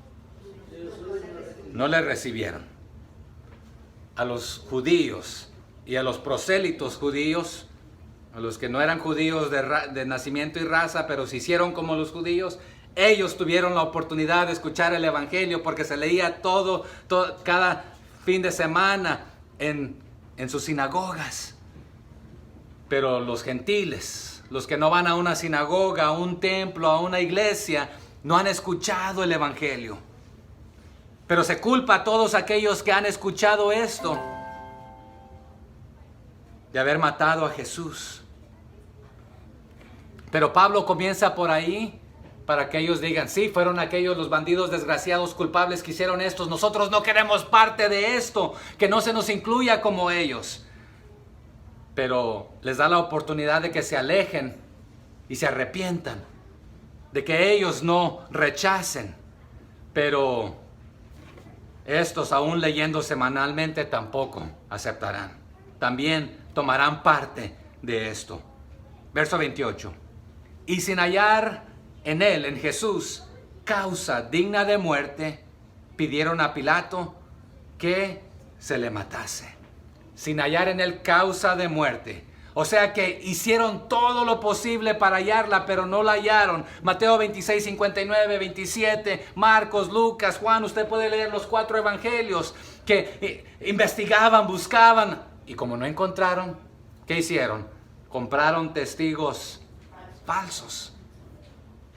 No le recibieron. A los judíos y a los prosélitos judíos, a los que no eran judíos de nacimiento y raza, pero se hicieron como los judíos, ellos tuvieron la oportunidad de escuchar el evangelio porque se leía cada fin de semana en sus sinagogas. Pero los gentiles, los que no van a una sinagoga, a un templo, a una iglesia, no han escuchado el evangelio. Pero se culpa a todos aquellos que han escuchado esto de haber matado a Jesús. Pero Pablo comienza por ahí para que ellos digan, sí, fueron aquellos los bandidos desgraciados culpables que hicieron esto. Nosotros no queremos parte de esto, que no se nos incluya como ellos. Pero les da la oportunidad de que se alejen y se arrepientan, de que ellos no rechacen. Pero estos, aún leyendo semanalmente, tampoco aceptarán. También tomarán parte de esto. Verso 28. Y sin hallar en él, en Jesús, causa digna de muerte, pidieron a Pilato que se le matase. Sin hallar en él causa de muerte. O sea que hicieron todo lo posible para hallarla, pero no la hallaron. Mateo 26, 59, 27, Marcos, Lucas, Juan, usted puede leer los 4 evangelios que investigaban, buscaban. Y como no encontraron, ¿qué hicieron? Compraron testigos falsos.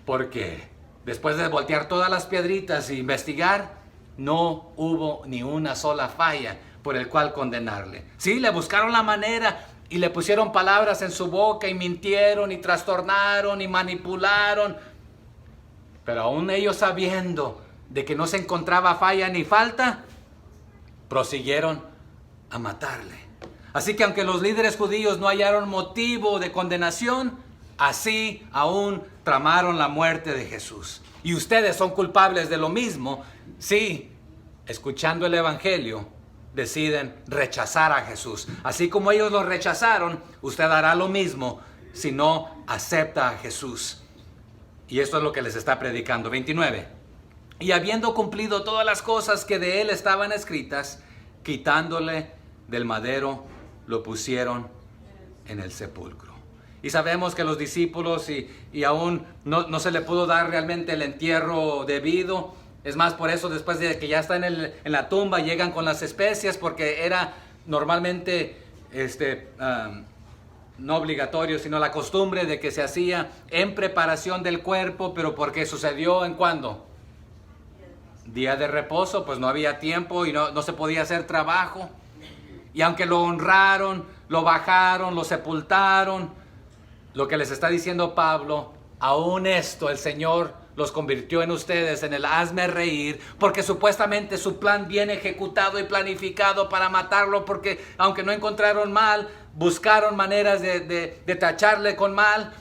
Porque después de voltear todas las piedritas e investigar, no hubo ni una sola falla por el cual condenarle. Sí, le buscaron la manera y le pusieron palabras en su boca y mintieron y trastornaron y manipularon. Pero aún ellos sabiendo de que no se encontraba falla ni falta, prosiguieron a matarle. Así que aunque los líderes judíos no hallaron motivo de condenación, así aún tramaron la muerte de Jesús. Y ustedes son culpables de lo mismo si, escuchando el evangelio, deciden rechazar a Jesús. Así como ellos lo rechazaron, usted hará lo mismo si no acepta a Jesús. Y esto es lo que les está predicando. 29. Y habiendo cumplido todas las cosas que de él estaban escritas, quitándole del madero, lo pusieron en el sepulcro. Y sabemos que los discípulos y aún no se le pudo dar realmente el entierro debido. Es más, por eso después de que ya está en la tumba, llegan con las especias, porque era normalmente no obligatorio, sino la costumbre de que se hacía en preparación del cuerpo, pero porque sucedió ¿en cuándo? Día de reposo, pues no había tiempo y no se podía hacer trabajo. Y aunque lo honraron, lo bajaron, lo sepultaron, lo que les está diciendo Pablo, aún esto el Señor los convirtió en ustedes en el hazme reír, porque supuestamente su plan bien ejecutado y planificado para matarlo, porque aunque no encontraron mal, buscaron maneras de tacharle con mal,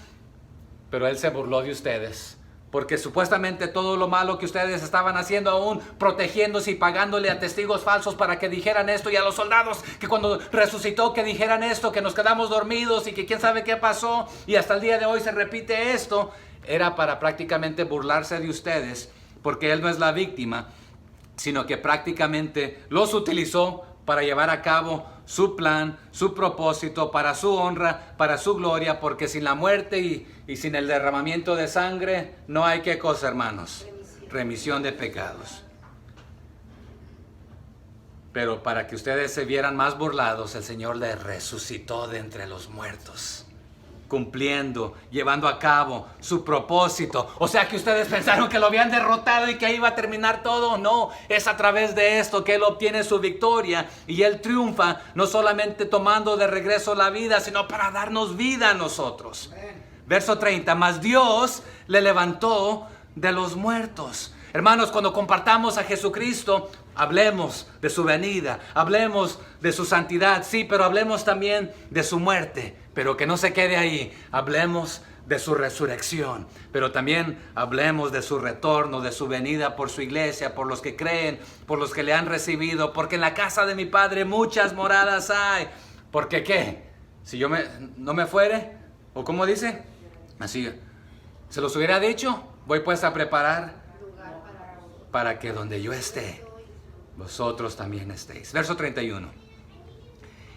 pero Él se burló de ustedes. Porque supuestamente todo lo malo que ustedes estaban haciendo, aún protegiéndose y pagándole a testigos falsos para que dijeran esto, y a los soldados que cuando resucitó que dijeran esto, que nos quedamos dormidos y que quién sabe qué pasó, y hasta el día de hoy se repite esto, era para prácticamente burlarse de ustedes, porque Él no es la víctima, sino que prácticamente los utilizó para llevar a cabo su plan, su propósito, para su honra, para su gloria, porque sin la muerte y sin el derramamiento de sangre no hay qué cosa, hermanos, remisión de pecados. Pero para que ustedes se vieran más burlados, el Señor les resucitó de entre los muertos, cumpliendo, llevando a cabo su propósito. O sea que ustedes pensaron que lo habían derrotado y que ahí iba a terminar todo. No, es a través de esto que Él obtiene su victoria y Él triunfa, no solamente tomando de regreso la vida, sino para darnos vida a nosotros. Verso 30, mas Dios le levantó de los muertos. Hermanos, cuando compartamos a Jesucristo, hablemos de su venida, hablemos de su santidad, sí, pero hablemos también de su muerte. Pero que no se quede ahí, hablemos de su resurrección, pero también hablemos de su retorno, de su venida por su iglesia, por los que creen, por los que le han recibido, porque en la casa de mi Padre muchas moradas hay. ¿Porque qué? Si yo no me fuere, o ¿cómo dice? Así, se los hubiera dicho, voy pues a preparar para que donde yo esté, vosotros también estéis. Verso 31.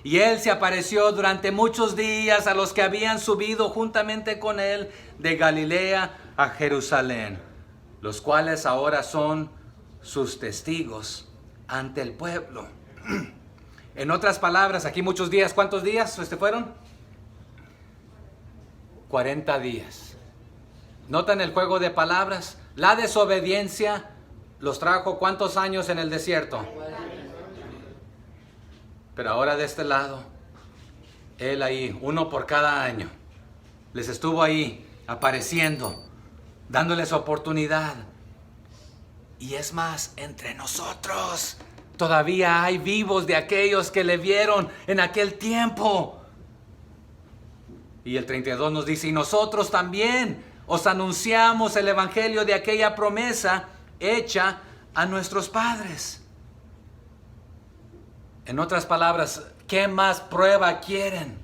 Y Él se apareció durante muchos días a los que habían subido juntamente con Él de Galilea a Jerusalén, los cuales ahora son sus testigos ante el pueblo. En otras palabras, aquí muchos días, ¿cuántos días fueron? 40 días. ¿Notan el juego de palabras? La desobediencia los trajo ¿cuántos años en el desierto? Pero ahora de este lado, Él ahí, uno por cada año, les estuvo ahí apareciendo, dándoles oportunidad. Y es más, entre nosotros todavía hay vivos de aquellos que le vieron en aquel tiempo. Y el 32 nos dice, y nosotros también os anunciamos el evangelio de aquella promesa hecha a nuestros padres. En otras palabras, ¿qué más prueba quieren?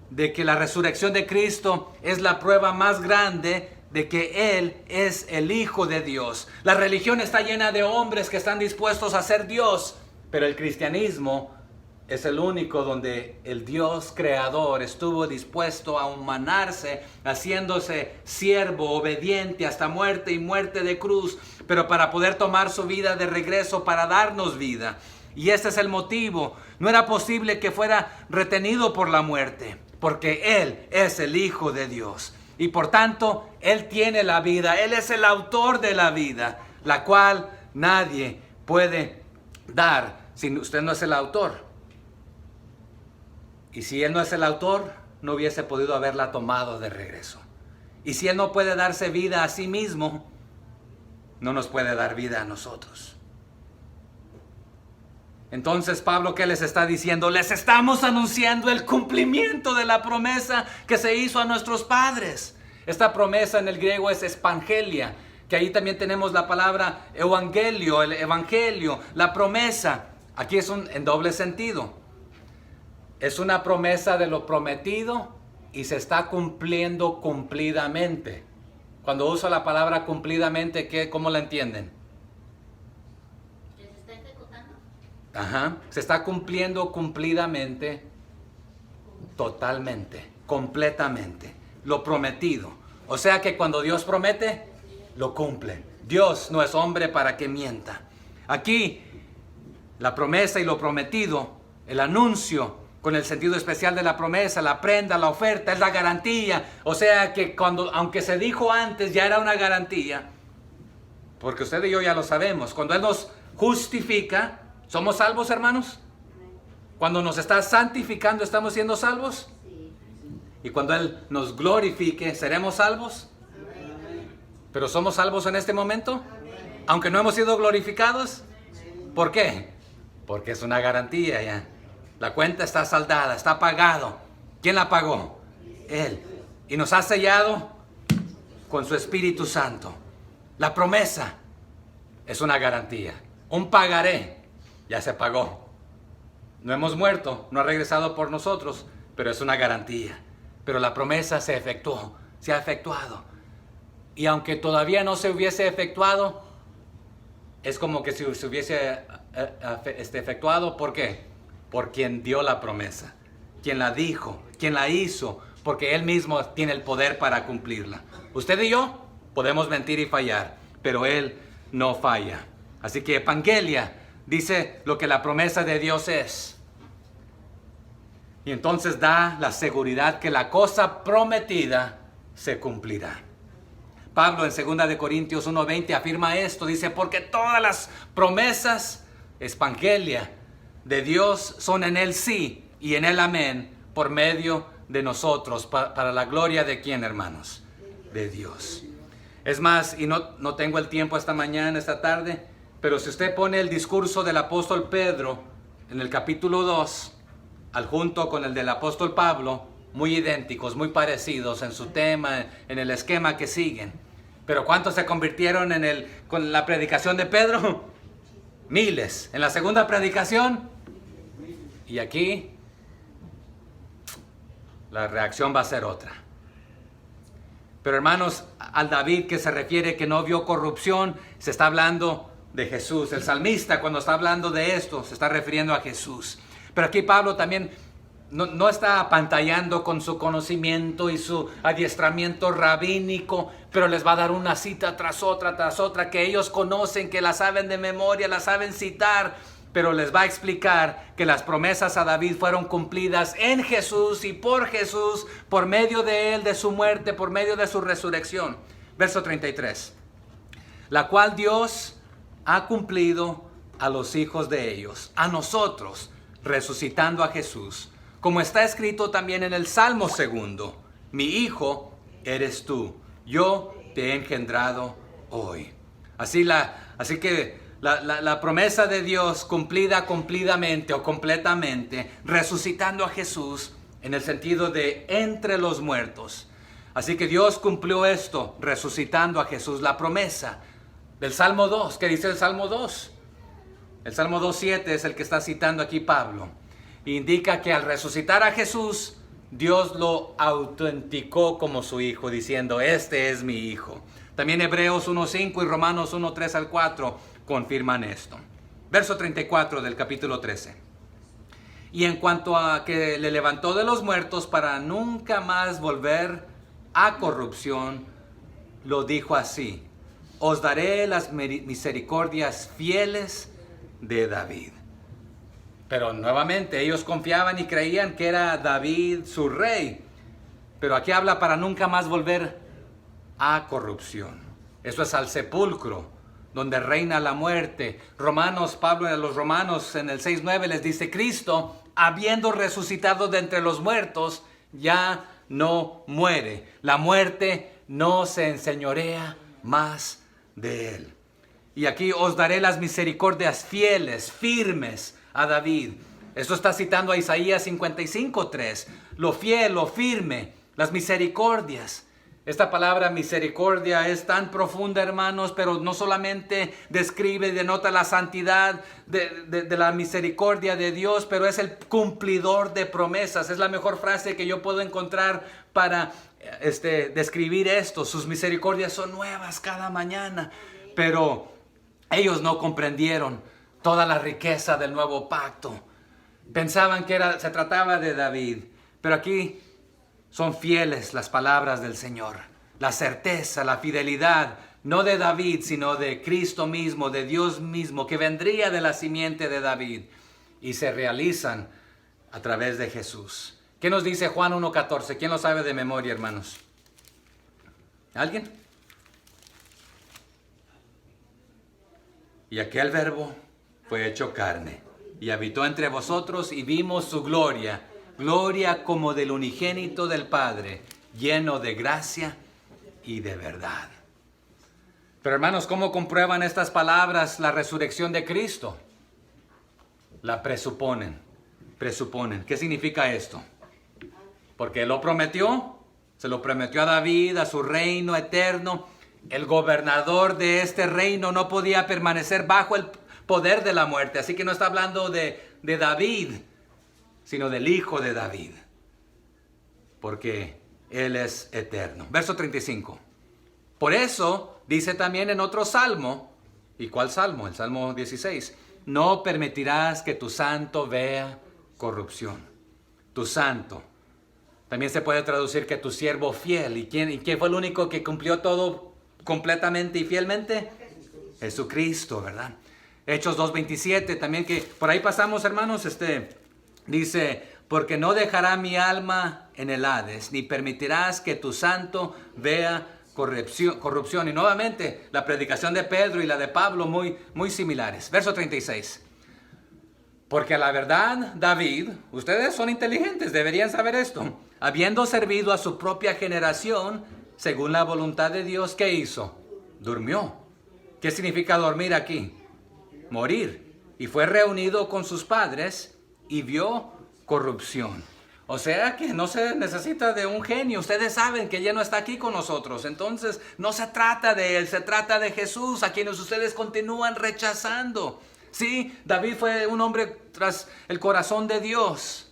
De que la resurrección de Cristo es la prueba más grande de que Él es el Hijo de Dios. La religión está llena de hombres que están dispuestos a ser Dios, pero el cristianismo es el único donde el Dios creador estuvo dispuesto a humanarse, haciéndose siervo, obediente hasta muerte y muerte de cruz, pero para poder tomar su vida de regreso para darnos vida. Y este es el motivo. No era posible que fuera retenido por la muerte, porque Él es el Hijo de Dios. Y por tanto, Él tiene la vida. Él es el autor de la vida, la cual nadie puede dar si usted no es el autor. Y si Él no es el autor, no hubiese podido haberla tomado de regreso. Y si Él no puede darse vida a sí mismo, no nos puede dar vida a nosotros. Entonces, Pablo, ¿qué les está diciendo? Les estamos anunciando el cumplimiento de la promesa que se hizo a nuestros padres. Esta promesa en el griego es espangelia, que ahí también tenemos la palabra evangelio, el evangelio, la promesa. Aquí es en doble sentido. Es una promesa de lo prometido y se está cumpliendo cumplidamente. Cuando uso la palabra cumplidamente, ¿cómo la entienden? Ajá, se está cumpliendo cumplidamente, totalmente, completamente, lo prometido. O sea que cuando Dios promete, lo cumple. Dios no es hombre para que mienta. Aquí, la promesa y lo prometido, el anuncio con el sentido especial de la promesa, la prenda, la oferta, es la garantía. O sea que aunque se dijo antes, ya era una garantía. Porque usted y yo ya lo sabemos. Cuando Él nos justifica, ¿somos salvos, hermanos? Cuando nos está santificando, ¿estamos siendo salvos? Y cuando Él nos glorifique, ¿seremos salvos? ¿Pero somos salvos en este momento? Aunque no hemos sido glorificados. ¿Por qué? Porque es una garantía ya. La cuenta está saldada, está pagado. ¿Quién la pagó? Él. Y nos ha sellado con su Espíritu Santo. La promesa es una garantía. Un pagaré. Ya se pagó. No hemos muerto, no ha regresado por nosotros, pero es una garantía. Pero la promesa se efectuó, se ha efectuado. Y aunque todavía no se hubiese efectuado, es como que si se hubiese efectuado. ¿Por qué? Por quien dio la promesa, quien la dijo, quien la hizo, porque Él mismo tiene el poder para cumplirla. Usted y yo podemos mentir y fallar, pero Él no falla. Así que evangelia dice lo que la promesa de Dios es. Y entonces da la seguridad que la cosa prometida se cumplirá. Pablo en 2 de Corintios 1:20 afirma esto. Dice, porque todas las promesas, evangelia, de Dios son en Él sí y en Él amén, por medio de nosotros, para la gloria de ¿quién, hermanos? De Dios. Es más, y no tengo el tiempo esta mañana, esta tarde, pero si usted pone el discurso del apóstol Pedro en el capítulo 2, al junto con el del apóstol Pablo, muy idénticos, muy parecidos en su tema, en el esquema que siguen. Pero ¿cuántos se convirtieron con la predicación de Pedro? Miles. En la segunda predicación, y aquí la reacción va a ser otra. Pero hermanos, al David que se refiere que no vio corrupción, se está hablando de Jesús. El salmista, cuando está hablando de esto, se está refiriendo a Jesús. Pero aquí Pablo también no está apantallando con su conocimiento y su adiestramiento rabínico, pero les va a dar una cita tras otra, que ellos conocen, que la saben de memoria, la saben citar, pero les va a explicar que las promesas a David fueron cumplidas en Jesús y por Jesús, por medio de él, de su muerte, por medio de su resurrección. Verso 33. La cual Dios ha cumplido a los hijos de ellos, a nosotros, resucitando a Jesús. Como está escrito también en el Salmo 2, mi hijo eres tú, yo te he engendrado hoy. Así que la promesa de Dios cumplidamente o completamente, resucitando a Jesús en el sentido de entre los muertos. Así que Dios cumplió esto, resucitando a Jesús, la promesa del Salmo 2. ¿Qué dice el Salmo 2? El Salmo 2:7 es el que está citando aquí Pablo. Indica que al resucitar a Jesús, Dios lo autenticó como su hijo, diciendo, este es mi hijo. También Hebreos 1:5 y Romanos 1:3-4 confirman esto. Verso 34 del capítulo 13. Y en cuanto a que le levantó de los muertos para nunca más volver a corrupción, lo dijo así: os daré las misericordias fieles de David. Pero nuevamente ellos confiaban y creían que era David su rey. Pero aquí habla para nunca más volver a corrupción. Eso es al sepulcro, donde reina la muerte. Pablo a los Romanos en el 6:9 les dice, Cristo, habiendo resucitado de entre los muertos, ya no muere. La muerte no se enseñorea más de él. Y aquí os daré las misericordias fieles, firmes a David. Esto está citando a Isaías 55:3. Lo fiel, lo firme, las misericordias. Esta palabra misericordia es tan profunda, hermanos, pero no solamente describe y denota la santidad de la misericordia de Dios, pero es el cumplidor de promesas. Es la mejor frase que yo puedo encontrar para describir esto. Sus misericordias son nuevas cada mañana, pero ellos no comprendieron toda la riqueza del nuevo pacto. Pensaban que se trataba de David, pero aquí son fieles las palabras del Señor. La certeza, la fidelidad, no de David, sino de Cristo mismo, de Dios mismo, que vendría de la simiente de David. Y se realizan a través de Jesús. ¿Qué nos dice Juan 1:14? ¿Quién lo sabe de memoria, hermanos? ¿Alguien? Y aquel verbo fue hecho carne y habitó entre vosotros y vimos su gloria, gloria como del unigénito del Padre, lleno de gracia y de verdad. Pero hermanos, ¿cómo comprueban estas palabras la resurrección de Cristo? La presuponen. ¿Qué significa esto? Porque Él lo prometió, se lo prometió a David, a su reino eterno. El gobernador de este reino no podía permanecer bajo el poder de la muerte. Así que no está hablando de David, sino del Hijo de David, porque Él es eterno. Verso 35. Por eso dice también en otro salmo. ¿Y cuál salmo? El Salmo 16. No permitirás que tu santo vea corrupción. Tu santo. También se puede traducir que tu siervo fiel. ¿Y quién fue el único que cumplió todo completamente y fielmente? Jesucristo, ¿verdad? Hechos 2:27 también, que por ahí pasamos, hermanos, dice, porque no dejará mi alma en el Hades, ni permitirás que tu santo vea corrupción. Y nuevamente, la predicación de Pedro y la de Pablo muy, muy similares. Verso 36. Porque a la verdad, David, ustedes son inteligentes, deberían saber esto, habiendo servido a su propia generación, según la voluntad de Dios, ¿qué hizo? Durmió. ¿Qué significa dormir aquí? Morir. Y fue reunido con sus padres y vio corrupción. O sea que no se necesita de un genio. Ustedes saben que ya no está aquí con nosotros. Entonces no se trata de Él, se trata de Jesús, a quienes ustedes continúan rechazando. Sí, David fue un hombre tras el corazón de Dios,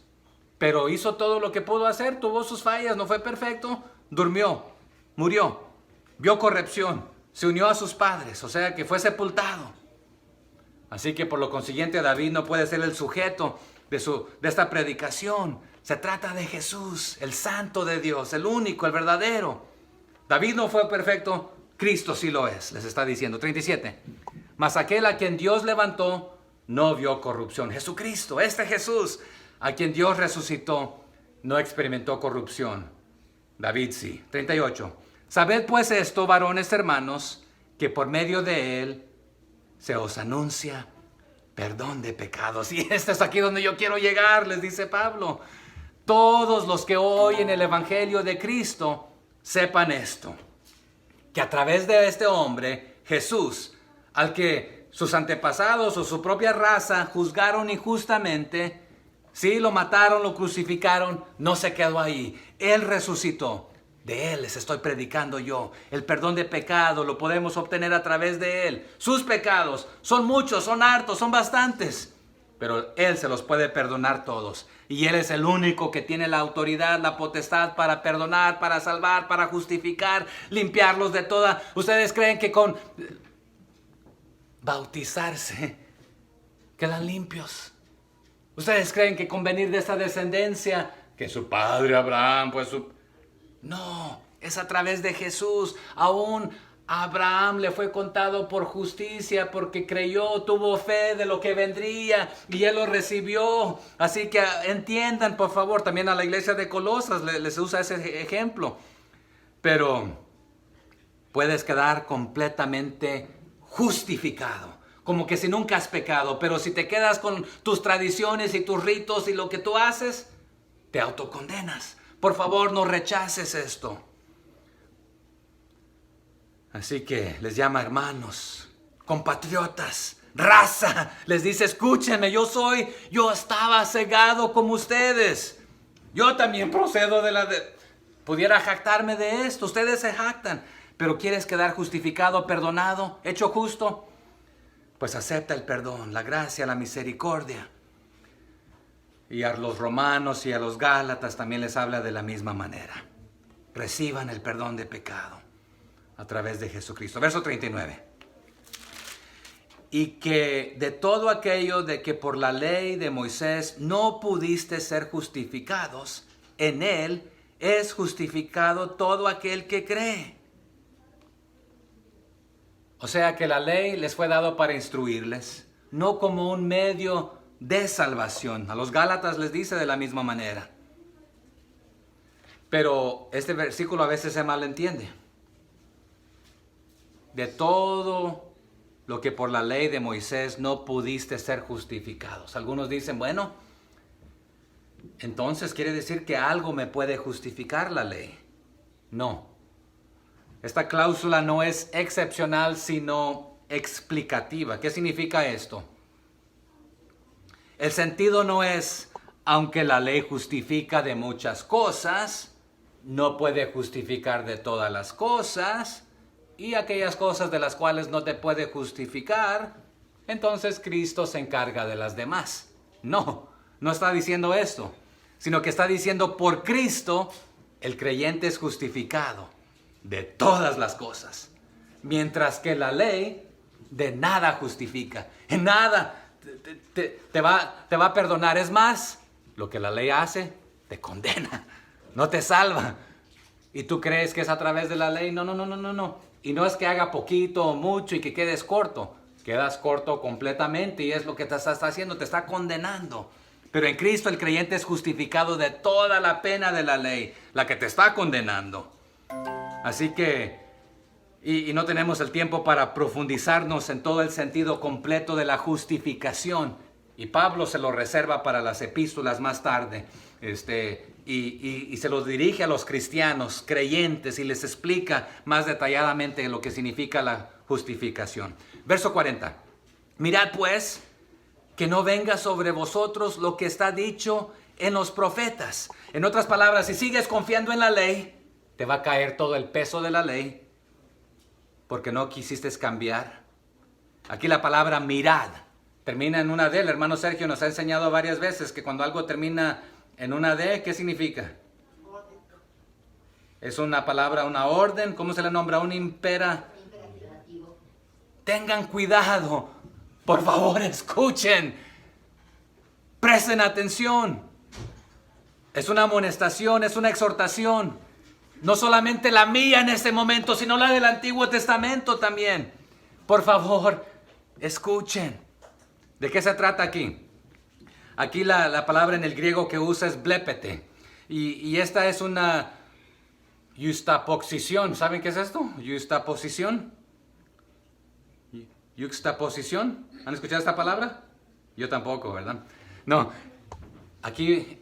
pero hizo todo lo que pudo hacer, tuvo sus fallas, no fue perfecto, durmió, murió, vio corrupción, se unió a sus padres, o sea que fue sepultado. Así que por lo consiguiente David no puede ser el sujeto de esta predicación. Se trata de Jesús, el santo de Dios, el único, el verdadero. David no fue perfecto, Cristo sí lo es, les está diciendo. 37. Mas aquel a quien Dios levantó no vio corrupción. Jesucristo, este Jesús, a quien Dios resucitó, no experimentó corrupción. David sí. 38. Sabed pues esto, varones hermanos, que por medio de él se os anuncia perdón de pecados. Y este es aquí donde yo quiero llegar, les dice Pablo. Todos los que oyen el evangelio de Cristo, sepan esto, que a través de este hombre, Jesús, al que sus antepasados o su propia raza juzgaron injustamente, sí, lo mataron, lo crucificaron, no se quedó ahí. Él resucitó. De Él les estoy predicando yo. El perdón de pecado lo podemos obtener a través de Él. Sus pecados son muchos, son hartos, son bastantes. Pero Él se los puede perdonar todos. Y Él es el único que tiene la autoridad, la potestad para perdonar, para salvar, para justificar, limpiarlos de toda. ¿Ustedes creen que con bautizarse quedan limpios? ¿Ustedes creen que con venir de esa descendencia, que su padre Abraham, pues su... No, es a través de Jesús. Aún a Abraham le fue contado por justicia porque creyó, tuvo fe de lo que vendría y él lo recibió. Así que entiendan, por favor, también a la iglesia de Colosas les usa ese ejemplo. Pero puedes quedar completamente justificado, como que si nunca has pecado. Pero si te quedas con tus tradiciones y tus ritos y lo que tú haces, te autocondenas. Por favor, no rechaces esto. Así que les llama hermanos, compatriotas, raza. Les dice, escúchenme, yo estaba cegado como ustedes. Yo también procedo pudiera jactarme de esto. Ustedes se jactan. Pero ¿quieres quedar justificado, perdonado, hecho justo? Pues acepta el perdón, la gracia, la misericordia. Y a los romanos y a los gálatas también les habla de la misma manera. Reciban el perdón de pecado a través de Jesucristo. Verso 39. Y que de todo aquello de que por la ley de Moisés no pudiste ser justificados, en él es justificado todo aquel que cree. O sea que la ley les fue dado para instruirles, no como un medio de salvación. A los Gálatas les dice de la misma manera. Pero este versículo a veces se malentiende. De todo lo que por la ley de Moisés no pudiste ser justificados. Algunos dicen, bueno, entonces quiere decir que algo me puede justificar la ley. No. Esta cláusula no es excepcional, sino explicativa. ¿Qué significa esto? El sentido no es, aunque la ley justifica de muchas cosas, no puede justificar de todas las cosas, y aquellas cosas de las cuales no te puede justificar, entonces Cristo se encarga de las demás. No, no está diciendo esto, sino que está diciendo por Cristo el creyente es justificado de todas las cosas, mientras que la ley de nada justifica, en nada te va a perdonar. Es más, lo que la ley hace, te condena, no te salva. ¿Y tú crees que es a través de la ley? No. Y no es que haga poquito o mucho y que quedes corto. Quedas corto completamente y es lo que te está haciendo, te está condenando. Pero en Cristo el creyente es justificado de toda la pena de la ley, la que te está condenando. Así que, y no tenemos el tiempo para profundizarnos en todo el sentido completo de la justificación. Y Pablo se lo reserva para las epístolas más tarde. Y se los dirige a los cristianos creyentes y les explica más detalladamente lo que significa la justificación. Verso 40. Mirad pues que no venga sobre vosotros lo que está dicho en los profetas. En otras palabras, si sigues confiando en la ley, te va a caer todo el peso de la ley porque no quisiste cambiar. Aquí la palabra mirad termina en una D. El hermano Sergio nos ha enseñado varias veces que cuando algo termina en una D, ¿qué significa? Es una palabra, una orden. ¿Cómo se le nombra? Un imperativo. Tengan cuidado. Por favor, escuchen. Presten atención. Es una amonestación, es una exhortación. No solamente la mía en este momento, sino la del Antiguo Testamento también. Por favor, escuchen. ¿De qué se trata aquí? Aquí la palabra en el griego que usa es blepete. Y esta es una yuxtaposición. ¿Saben qué es esto? Yuxtaposición. Yuxtaposición. ¿Han escuchado esta palabra? Yo tampoco, ¿verdad? No. Aquí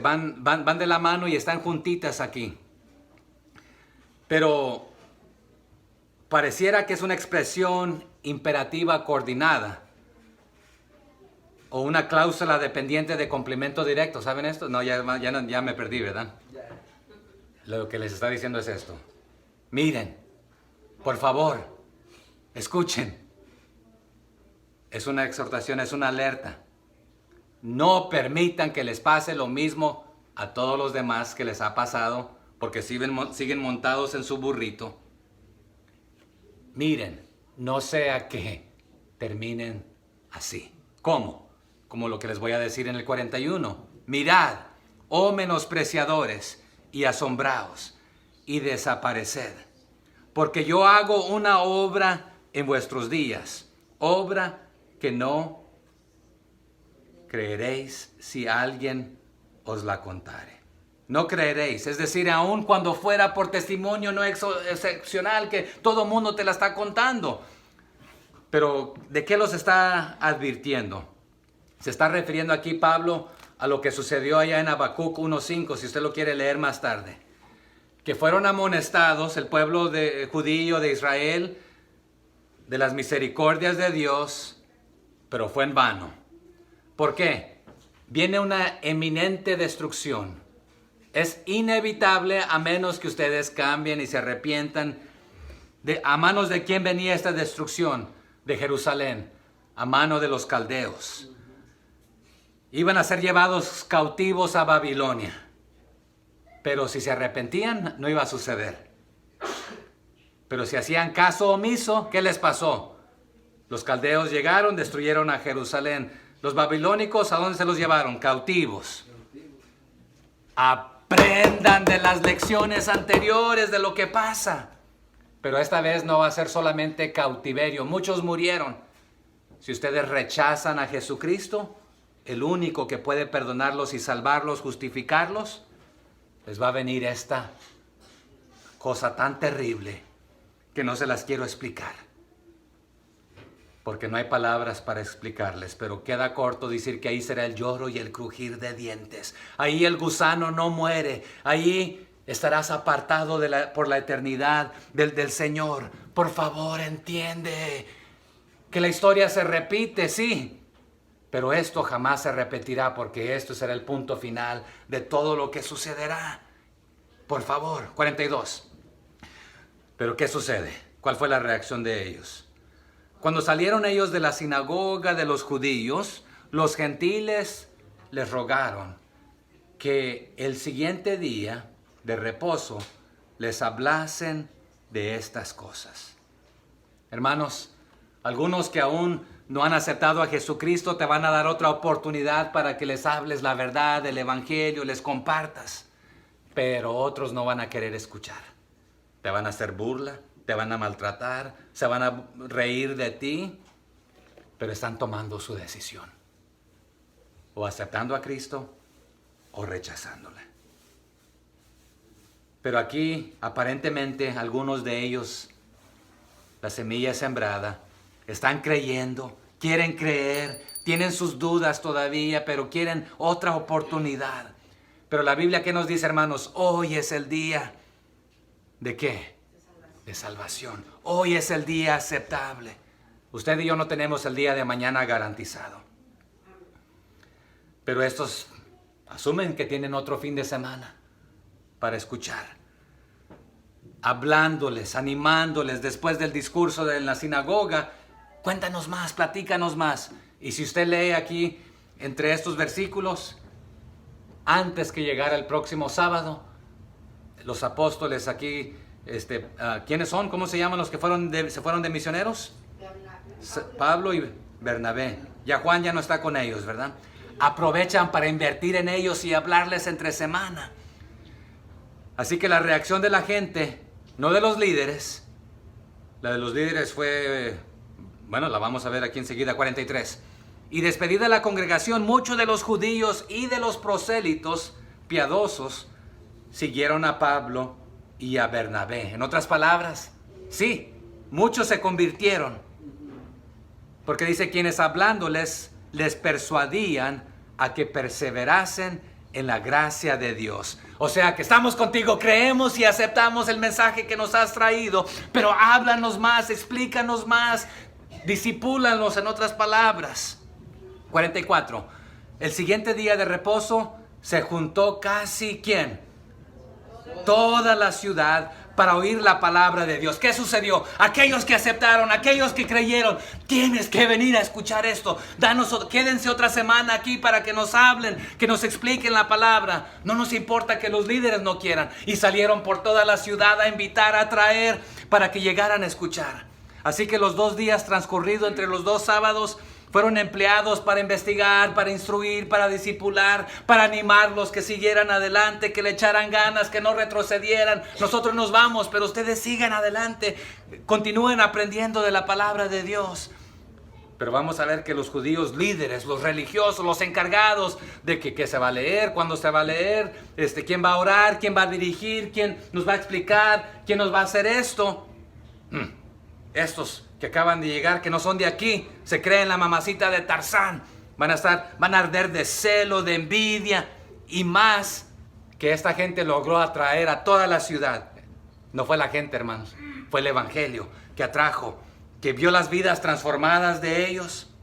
van de la mano y están juntitas aquí. Pero pareciera que es una expresión imperativa coordinada. O una cláusula dependiente de complemento directo. ¿Saben esto? No, ya me perdí, ¿verdad? Lo que les está diciendo es esto. Miren, por favor, escuchen. Es una exhortación, es una alerta. No permitan que les pase lo mismo a todos los demás que les ha pasado porque siguen montados en su burrito. Miren, no sea que terminen así. ¿Cómo? Como lo que les voy a decir en el 41. Mirad, oh menospreciadores, y asombraos, y desapareced. Porque yo hago una obra en vuestros días, obra que no creeréis si alguien os la contare. No creeréis, es decir, aun cuando fuera por testimonio no excepcional que todo mundo te la está contando. Pero ¿de qué los está advirtiendo? Se está refiriendo aquí Pablo a lo que sucedió allá en Habacuc 1:5, si usted lo quiere leer más tarde. Que fueron amonestados el pueblo judío de Israel de las misericordias de Dios, pero fue en vano. ¿Por qué? Viene una eminente destrucción. Es inevitable a menos que ustedes cambien y se arrepientan. ¿A manos de quién venía esta destrucción? De Jerusalén, a mano de los caldeos. Iban a ser llevados cautivos a Babilonia. Pero si se arrepentían, no iba a suceder. Pero si hacían caso omiso, ¿qué les pasó? Los caldeos llegaron, destruyeron a Jerusalén. Los babilónicos, ¿a dónde se los llevaron? Cautivos. Aprendan de las lecciones anteriores de lo que pasa. Pero esta vez no va a ser solamente cautiverio. Muchos murieron. Si ustedes rechazan a Jesucristo, el único que puede perdonarlos y salvarlos, justificarlos, les va a venir esta cosa tan terrible que no se las quiero explicar. Porque no hay palabras para explicarles, pero queda corto decir que ahí será el lloro y el crujir de dientes. Ahí el gusano no muere, ahí estarás apartado por la eternidad del Señor. Por favor, entiende que la historia se repite, sí. Pero esto jamás se repetirá porque esto será el punto final de todo lo que sucederá. Por favor, 42. Pero ¿qué sucede? ¿Cuál fue la reacción de ellos? Cuando salieron ellos de la sinagoga de los judíos, los gentiles les rogaron que el siguiente día de reposo les hablasen de estas cosas. Hermanos, algunos que aún no han aceptado a Jesucristo te van a dar otra oportunidad para que les hables la verdad del Evangelio, les compartas. Pero otros no van a querer escuchar. Te van a hacer burla, te van a maltratar, se van a reír de ti, pero están tomando su decisión. O aceptando a Cristo o rechazándole. Pero aquí, aparentemente, algunos de ellos, la semilla es sembrada, están creyendo, quieren creer, tienen sus dudas todavía, pero quieren otra oportunidad. Pero la Biblia, ¿qué nos dice, hermanos? Hoy es el día, ¿de qué? De salvación. Hoy es el día aceptable. Usted y yo no tenemos el día de mañana garantizado. Pero estos asumen que tienen otro fin de semana para escuchar. Hablándoles, animándoles después del discurso de la sinagoga. Cuéntanos más, platícanos más. Y si usted lee aquí entre estos versículos, antes que llegara el próximo sábado, los apóstoles aquí, ¿quiénes son? ¿Cómo se llaman los que se fueron de misioneros? Pablo y Bernabé. Ya Juan ya no está con ellos, ¿verdad? Aprovechan para invertir en ellos y hablarles entre semana. Así que la reacción de la gente, no de los líderes, la de los líderes fue, bueno, la vamos a ver aquí enseguida, 43. Y despedida la congregación, muchos de los judíos y de los prosélitos piadosos siguieron a Pablo y a Bernabé. En otras palabras, sí, muchos se convirtieron. Porque dice, quienes hablándoles les persuadían a que perseverasen en la gracia de Dios. O sea, que estamos contigo, creemos y aceptamos el mensaje que nos has traído, pero háblanos más, explícanos más, discipúlanos, en otras palabras. 44. El siguiente día de reposo se juntó casi, ¿quién? Toda la ciudad para oír la palabra de Dios. ¿Qué sucedió? Aquellos que aceptaron, aquellos que creyeron, tienes que venir a escuchar esto. Quédense otra semana aquí para que nos hablen, que nos expliquen la palabra. No nos importa que los líderes no quieran. Y salieron por toda la ciudad a invitar, a traer, para que llegaran a escuchar. Así que los 2 días transcurridos entre los 2 sábados fueron empleados para investigar, para instruir, para discipular, para animarlos que siguieran adelante, que le echaran ganas, que no retrocedieran. Nosotros nos vamos, pero ustedes sigan adelante, continúen aprendiendo de la palabra de Dios. Pero vamos a ver que los judíos líderes, los religiosos, los encargados de que se va a leer, cuándo se va a leer, quién va a orar, quién va a dirigir, quién nos va a explicar, quién nos va a hacer esto. Estos que acaban de llegar, que no son de aquí, se creen la mamacita de Tarzán, van a arder de celo, de envidia, y más que esta gente logró atraer a toda la ciudad. No fue la gente, hermanos, fue el evangelio que atrajo, que vio las vidas transformadas de ellos,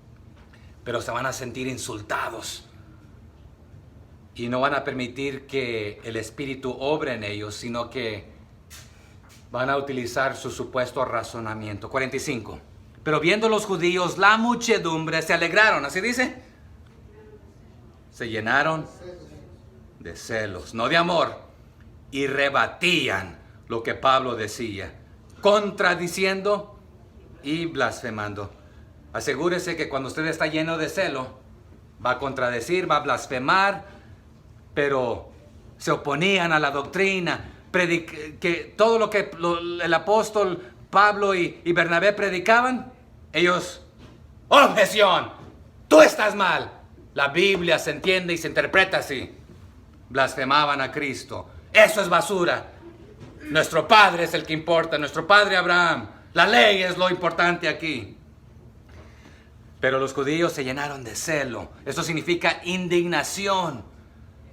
pero se van a sentir insultados y no van a permitir que el Espíritu obre en ellos, sino que van a utilizar su supuesto razonamiento. 45. Pero viendo los judíos la muchedumbre, se alegraron. ¿Así dice? Se llenaron de celos, no de amor. Y rebatían lo que Pablo decía, contradiciendo y blasfemando. Asegúrese que cuando usted está lleno de celo, va a contradecir, va a blasfemar, pero se oponían a la doctrina, que todo lo que el apóstol Pablo y Bernabé predicaban, ellos, objeción, tú estás mal. La Biblia se entiende y se interpreta así. Blasfemaban a Cristo. Eso es basura. Nuestro Padre es el que importa, nuestro Padre Abraham. La ley es lo importante aquí. Pero los judíos se llenaron de celo. Eso significa indignación.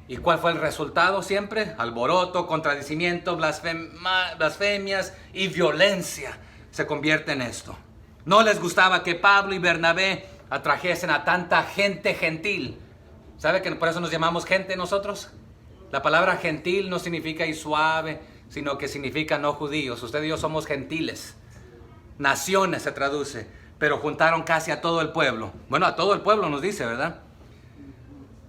¿Y cuál fue el resultado siempre? Alboroto, contradicimiento, blasfemias y violencia se convierte en esto. No les gustaba que Pablo y Bernabé atrajesen a tanta gente gentil. ¿Sabe que por eso nos llamamos gente nosotros? La palabra gentil no significa y suave, sino que significa no judíos. Usted y yo somos gentiles. Naciones se traduce, pero juntaron casi a todo el pueblo. Bueno, a todo el pueblo nos dice, ¿verdad?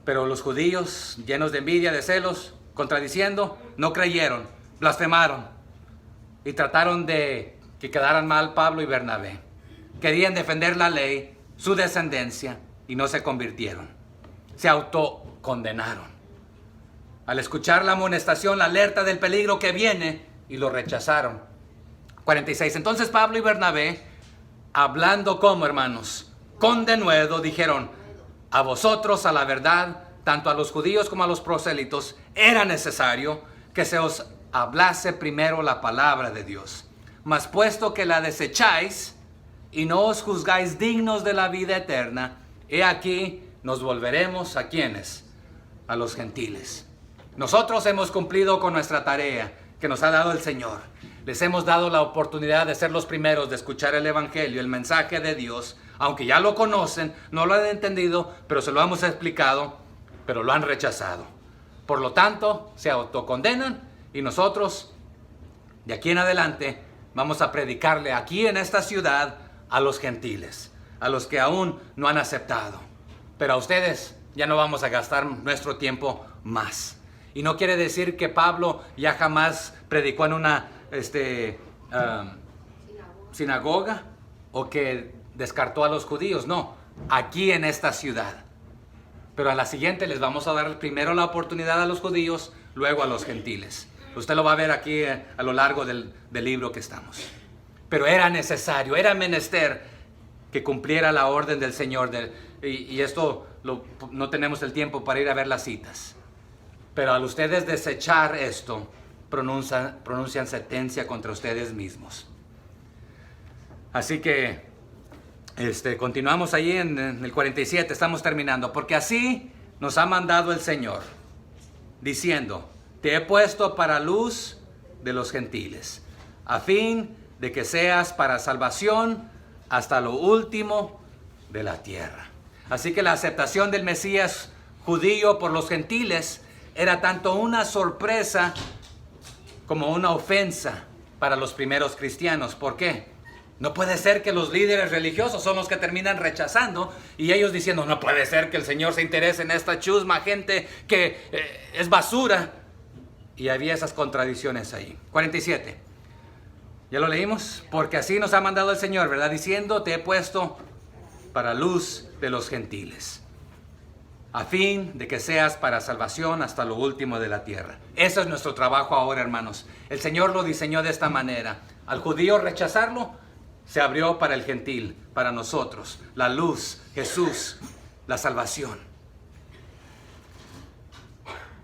Pero los judíos, llenos de envidia, de celos, contradiciendo, no creyeron, blasfemaron y trataron de que quedaran mal Pablo y Bernabé. Querían defender la ley, su descendencia, y no se convirtieron. Se autocondenaron. Al escuchar la amonestación, la alerta del peligro que viene, y lo rechazaron. 46. Entonces Pablo y Bernabé, hablando como hermanos, con denuedo, dijeron: a vosotros, a la verdad, tanto a los judíos como a los prosélitos, era necesario que se os hablase primero la palabra de Dios. Mas puesto que la desecháis y no os juzgáis dignos de la vida eterna, he aquí nos volveremos ¿a quiénes? A los gentiles. Nosotros hemos cumplido con nuestra tarea que nos ha dado el Señor. Les hemos dado la oportunidad de ser los primeros de escuchar el evangelio, el mensaje de Dios. Aunque ya lo conocen, no lo han entendido, pero se lo hemos explicado, pero lo han rechazado. Por lo tanto, se autocondenan y nosotros, de aquí en adelante, vamos a predicarle aquí en esta ciudad a los gentiles, a los que aún no han aceptado. Pero a ustedes ya no vamos a gastar nuestro tiempo más. Y no quiere decir que Pablo ya jamás predicó en una sinagoga o que descartó a los judíos. No, aquí en esta ciudad. Pero a la siguiente les vamos a dar primero la oportunidad a los judíos, luego a los gentiles. Usted lo va a ver aquí a lo largo del libro que estamos. Pero era necesario, era menester que cumpliera la orden del Señor y esto no tenemos el tiempo para ir a ver las citas. Pero al ustedes desechar esto, pronuncian sentencia contra ustedes mismos. Así que continuamos ahí en el 47, estamos terminando. Porque así nos ha mandado el Señor, diciendo: te he puesto para luz de los gentiles, a fin de que seas para salvación hasta lo último de la tierra. Así que la aceptación del Mesías judío por los gentiles era tanto una sorpresa como una ofensa para los primeros cristianos. ¿Por qué? No puede ser que los líderes religiosos son los que terminan rechazando y ellos diciendo: no puede ser que el Señor se interese en esta chusma gente que es basura. Y había esas contradicciones ahí. 47. ¿Ya lo leímos? Porque así nos ha mandado el Señor, ¿verdad? Diciendo: te he puesto para luz de los gentiles, a fin de que seas para salvación hasta lo último de la tierra. Ese es nuestro trabajo ahora, hermanos. El Señor lo diseñó de esta manera. Al judío rechazarlo, se abrió para el gentil, para nosotros, la luz, Jesús, la salvación.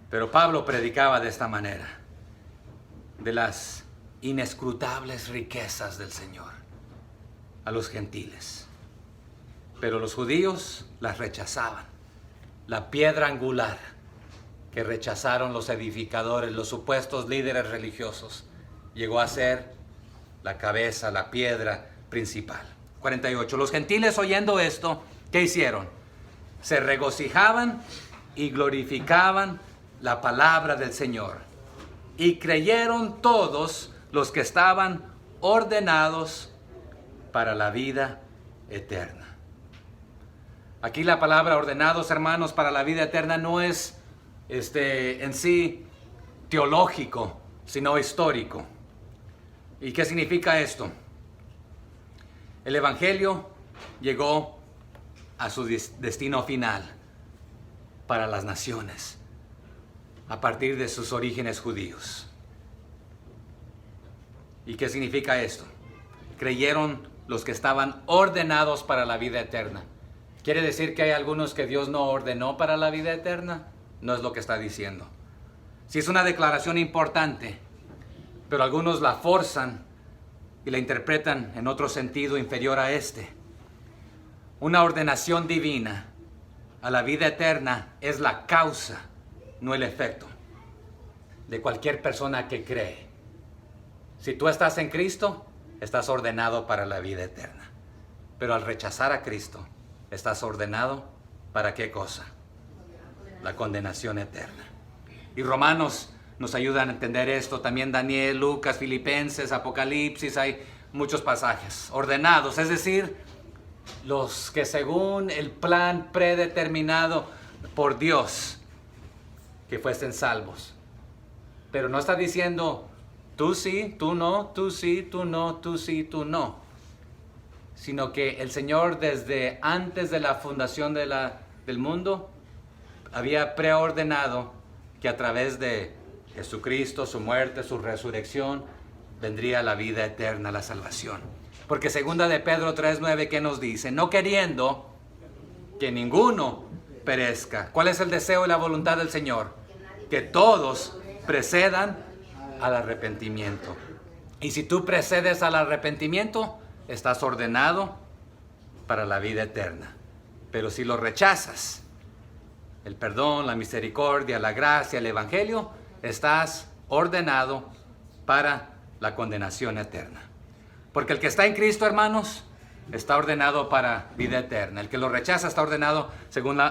Pero Pablo predicaba de esta manera, de las inescrutables riquezas del Señor a los gentiles. Pero los judíos las rechazaban. La piedra angular que rechazaron los edificadores, los supuestos líderes religiosos, llegó a ser la cabeza, la piedra principal. 48. Los gentiles, oyendo esto, ¿qué hicieron? Se regocijaban y glorificaban la palabra del Señor. Y creyeron todos los que estaban ordenados para la vida eterna. Aquí la palabra ordenados, hermanos, para la vida eterna no es en sí teológico, sino histórico. ¿Y qué significa esto? El Evangelio llegó a su destino final para las naciones, a partir de sus orígenes judíos. ¿Y qué significa esto? Creyeron los que estaban ordenados para la vida eterna. ¿Quiere decir que hay algunos que Dios no ordenó para la vida eterna? No es lo que está diciendo. Sí es una declaración importante, pero algunos la forzan y la interpretan en otro sentido inferior a este. Una ordenación divina a la vida eterna es la causa, no el efecto, de cualquier persona que cree. Si tú estás en Cristo, estás ordenado para la vida eterna. Pero al rechazar a Cristo, estás ordenado ¿para qué cosa? La condenación eterna. Y Romanos nos ayudan a entender esto. También Daniel, Lucas, Filipenses, Apocalipsis. Hay muchos pasajes. Ordenados, es decir, los que según el plan predeterminado por Dios, que fuesen salvos. Pero no está diciendo tú sí, tú no, tú sí, tú no, tú sí, tú no. Sino que el Señor desde antes de la fundación del mundo había preordenado que a través de Jesucristo, su muerte, su resurrección, vendría la vida eterna, la salvación. Porque segunda de Pedro 3:9, ¿qué nos dice? No queriendo que ninguno perezca. ¿Cuál es el deseo y la voluntad del Señor? Que todos precedan al arrepentimiento. Y si tú precedes al arrepentimiento, estás ordenado para la vida eterna. Pero si lo rechazas, el perdón, la misericordia, la gracia, el evangelio, estás ordenado para la condenación eterna. Porque el que está en Cristo, hermanos, está ordenado para vida eterna. El que lo rechaza está ordenado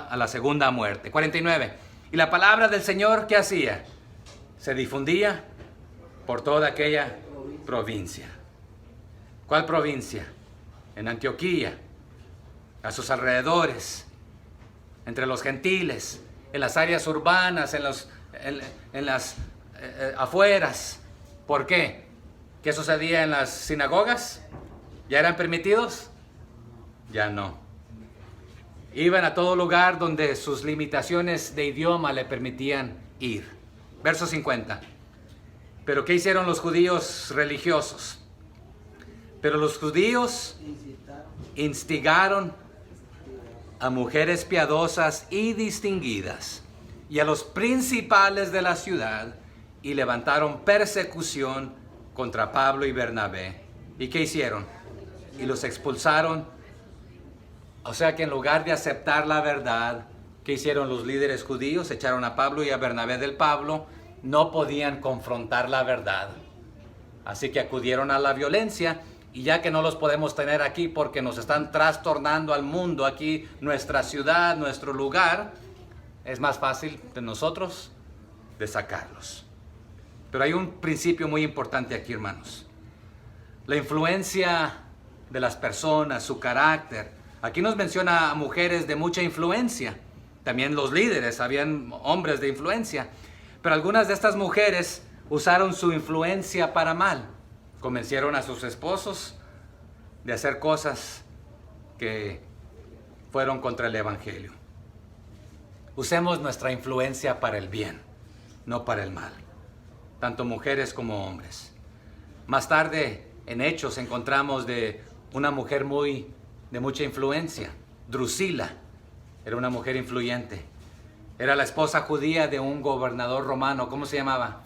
a la segunda muerte. 49. Y la palabra del Señor, ¿qué hacía? Se difundía por toda aquella provincia. ¿Cuál provincia? En Antioquía, a sus alrededores, entre los gentiles, en las áreas urbanas, en las afueras. ¿Por qué? ¿Qué sucedía en las sinagogas? ¿Ya eran permitidos? Ya no. Iban a todo lugar donde sus limitaciones de idioma le permitían ir. Verso 50. ¿Pero qué hicieron los judíos religiosos? Pero los judíos instigaron a mujeres piadosas y distinguidas y a los principales de la ciudad, y levantaron persecución contra Pablo y Bernabé. ¿Y qué hicieron? Y los expulsaron. O sea que en lugar de aceptar la verdad, ¿qué hicieron los líderes judíos? Echaron a Pablo y a Bernabé del Pablo. No podían confrontar la verdad. Así que acudieron a la violencia. Y ya que no los podemos tener aquí porque nos están trastornando al mundo aquí, nuestra ciudad, nuestro lugar, es más fácil de nosotros de sacarlos. Pero hay un principio muy importante aquí, hermanos. La influencia de las personas, su carácter. Aquí nos menciona a mujeres de mucha influencia. También los líderes, habían hombres de influencia. Pero algunas de estas mujeres usaron su influencia para mal. Convencieron a sus esposos de hacer cosas que fueron contra el Evangelio. Usemos nuestra influencia para el bien, no para el mal. Tanto mujeres como hombres. Más tarde, en Hechos, encontramos de una mujer de mucha influencia. Drusila era una mujer influyente. Era la esposa judía de un gobernador romano. ¿Cómo se llamaba?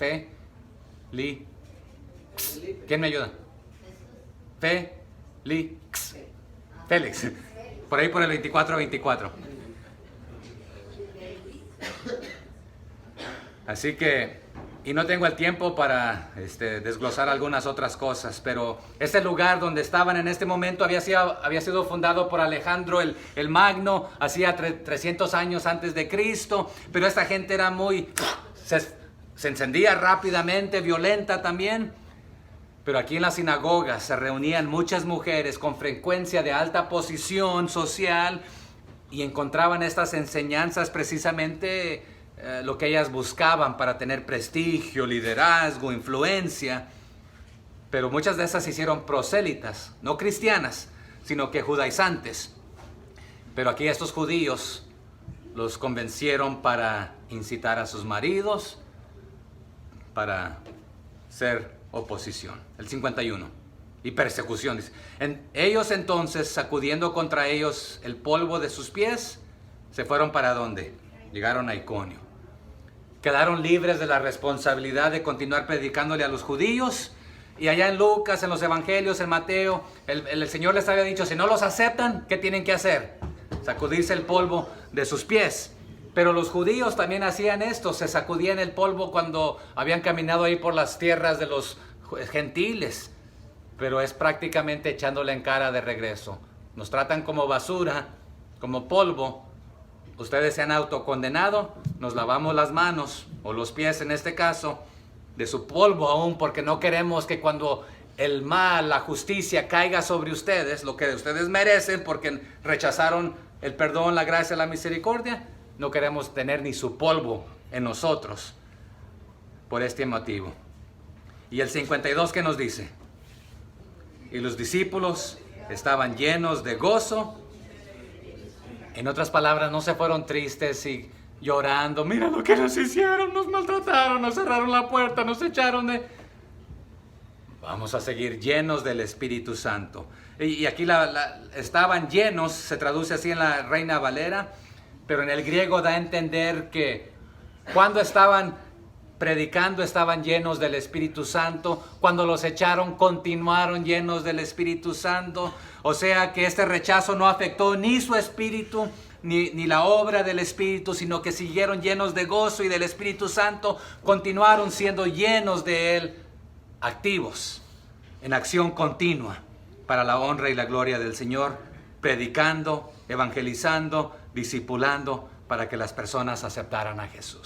¿Quién me ayuda? Félix. Por ahí por el 24. Así que, y no tengo el tiempo para desglosar algunas otras cosas, pero este lugar donde estaban en este momento había sido fundado por Alejandro el Magno, hacía 300 años antes de Cristo, pero esta gente era se encendía rápidamente, violenta también. Pero aquí en la sinagoga se reunían muchas mujeres con frecuencia de alta posición social y encontraban estas enseñanzas precisamente lo que ellas buscaban para tener prestigio, liderazgo, influencia. Pero muchas de esas se hicieron prosélitas, no cristianas, sino que judaizantes. Pero aquí estos judíos los convencieron para incitar a sus maridos, para ser oposición. El 51. Y persecución. Dice. Ellos entonces, sacudiendo contra ellos el polvo de sus pies, se fueron ¿para dónde? Llegaron a Iconio. Quedaron libres de la responsabilidad de continuar predicándole a los judíos. Y allá en Lucas, en los evangelios, en Mateo, el Señor les había dicho, si no los aceptan, ¿qué tienen que hacer? Sacudirse el polvo de sus pies. Pero los judíos también hacían esto, se sacudían el polvo cuando habían caminado ahí por las tierras de los gentiles. Pero es prácticamente echándole en cara de regreso. Nos tratan como basura, como polvo. Ustedes se han autocondenado, nos lavamos las manos, o los pies en este caso, de su polvo aún, porque no queremos que cuando el mal, la justicia caiga sobre ustedes, lo que ustedes merecen porque rechazaron el perdón, la gracia, la misericordia, no queremos tener ni su polvo en nosotros por este motivo. Y el 52, ¿qué nos dice? Y los discípulos estaban llenos de gozo. En otras palabras, no se fueron tristes y llorando. Mira lo que nos hicieron, nos maltrataron, nos cerraron la puerta, nos echaron de... Vamos a seguir llenos del Espíritu Santo. Y aquí estaban llenos, se traduce así en la Reina Valera, pero en el griego da a entender que cuando estaban predicando estaban llenos del Espíritu Santo, cuando los echaron continuaron llenos del Espíritu Santo, o sea que este rechazo no afectó ni su espíritu, ni la obra del Espíritu, sino que siguieron llenos de gozo y del Espíritu Santo, continuaron siendo llenos de Él, activos, en acción continua, para la honra y la gloria del Señor, predicando, evangelizando, discipulando, para que las personas aceptaran a Jesús.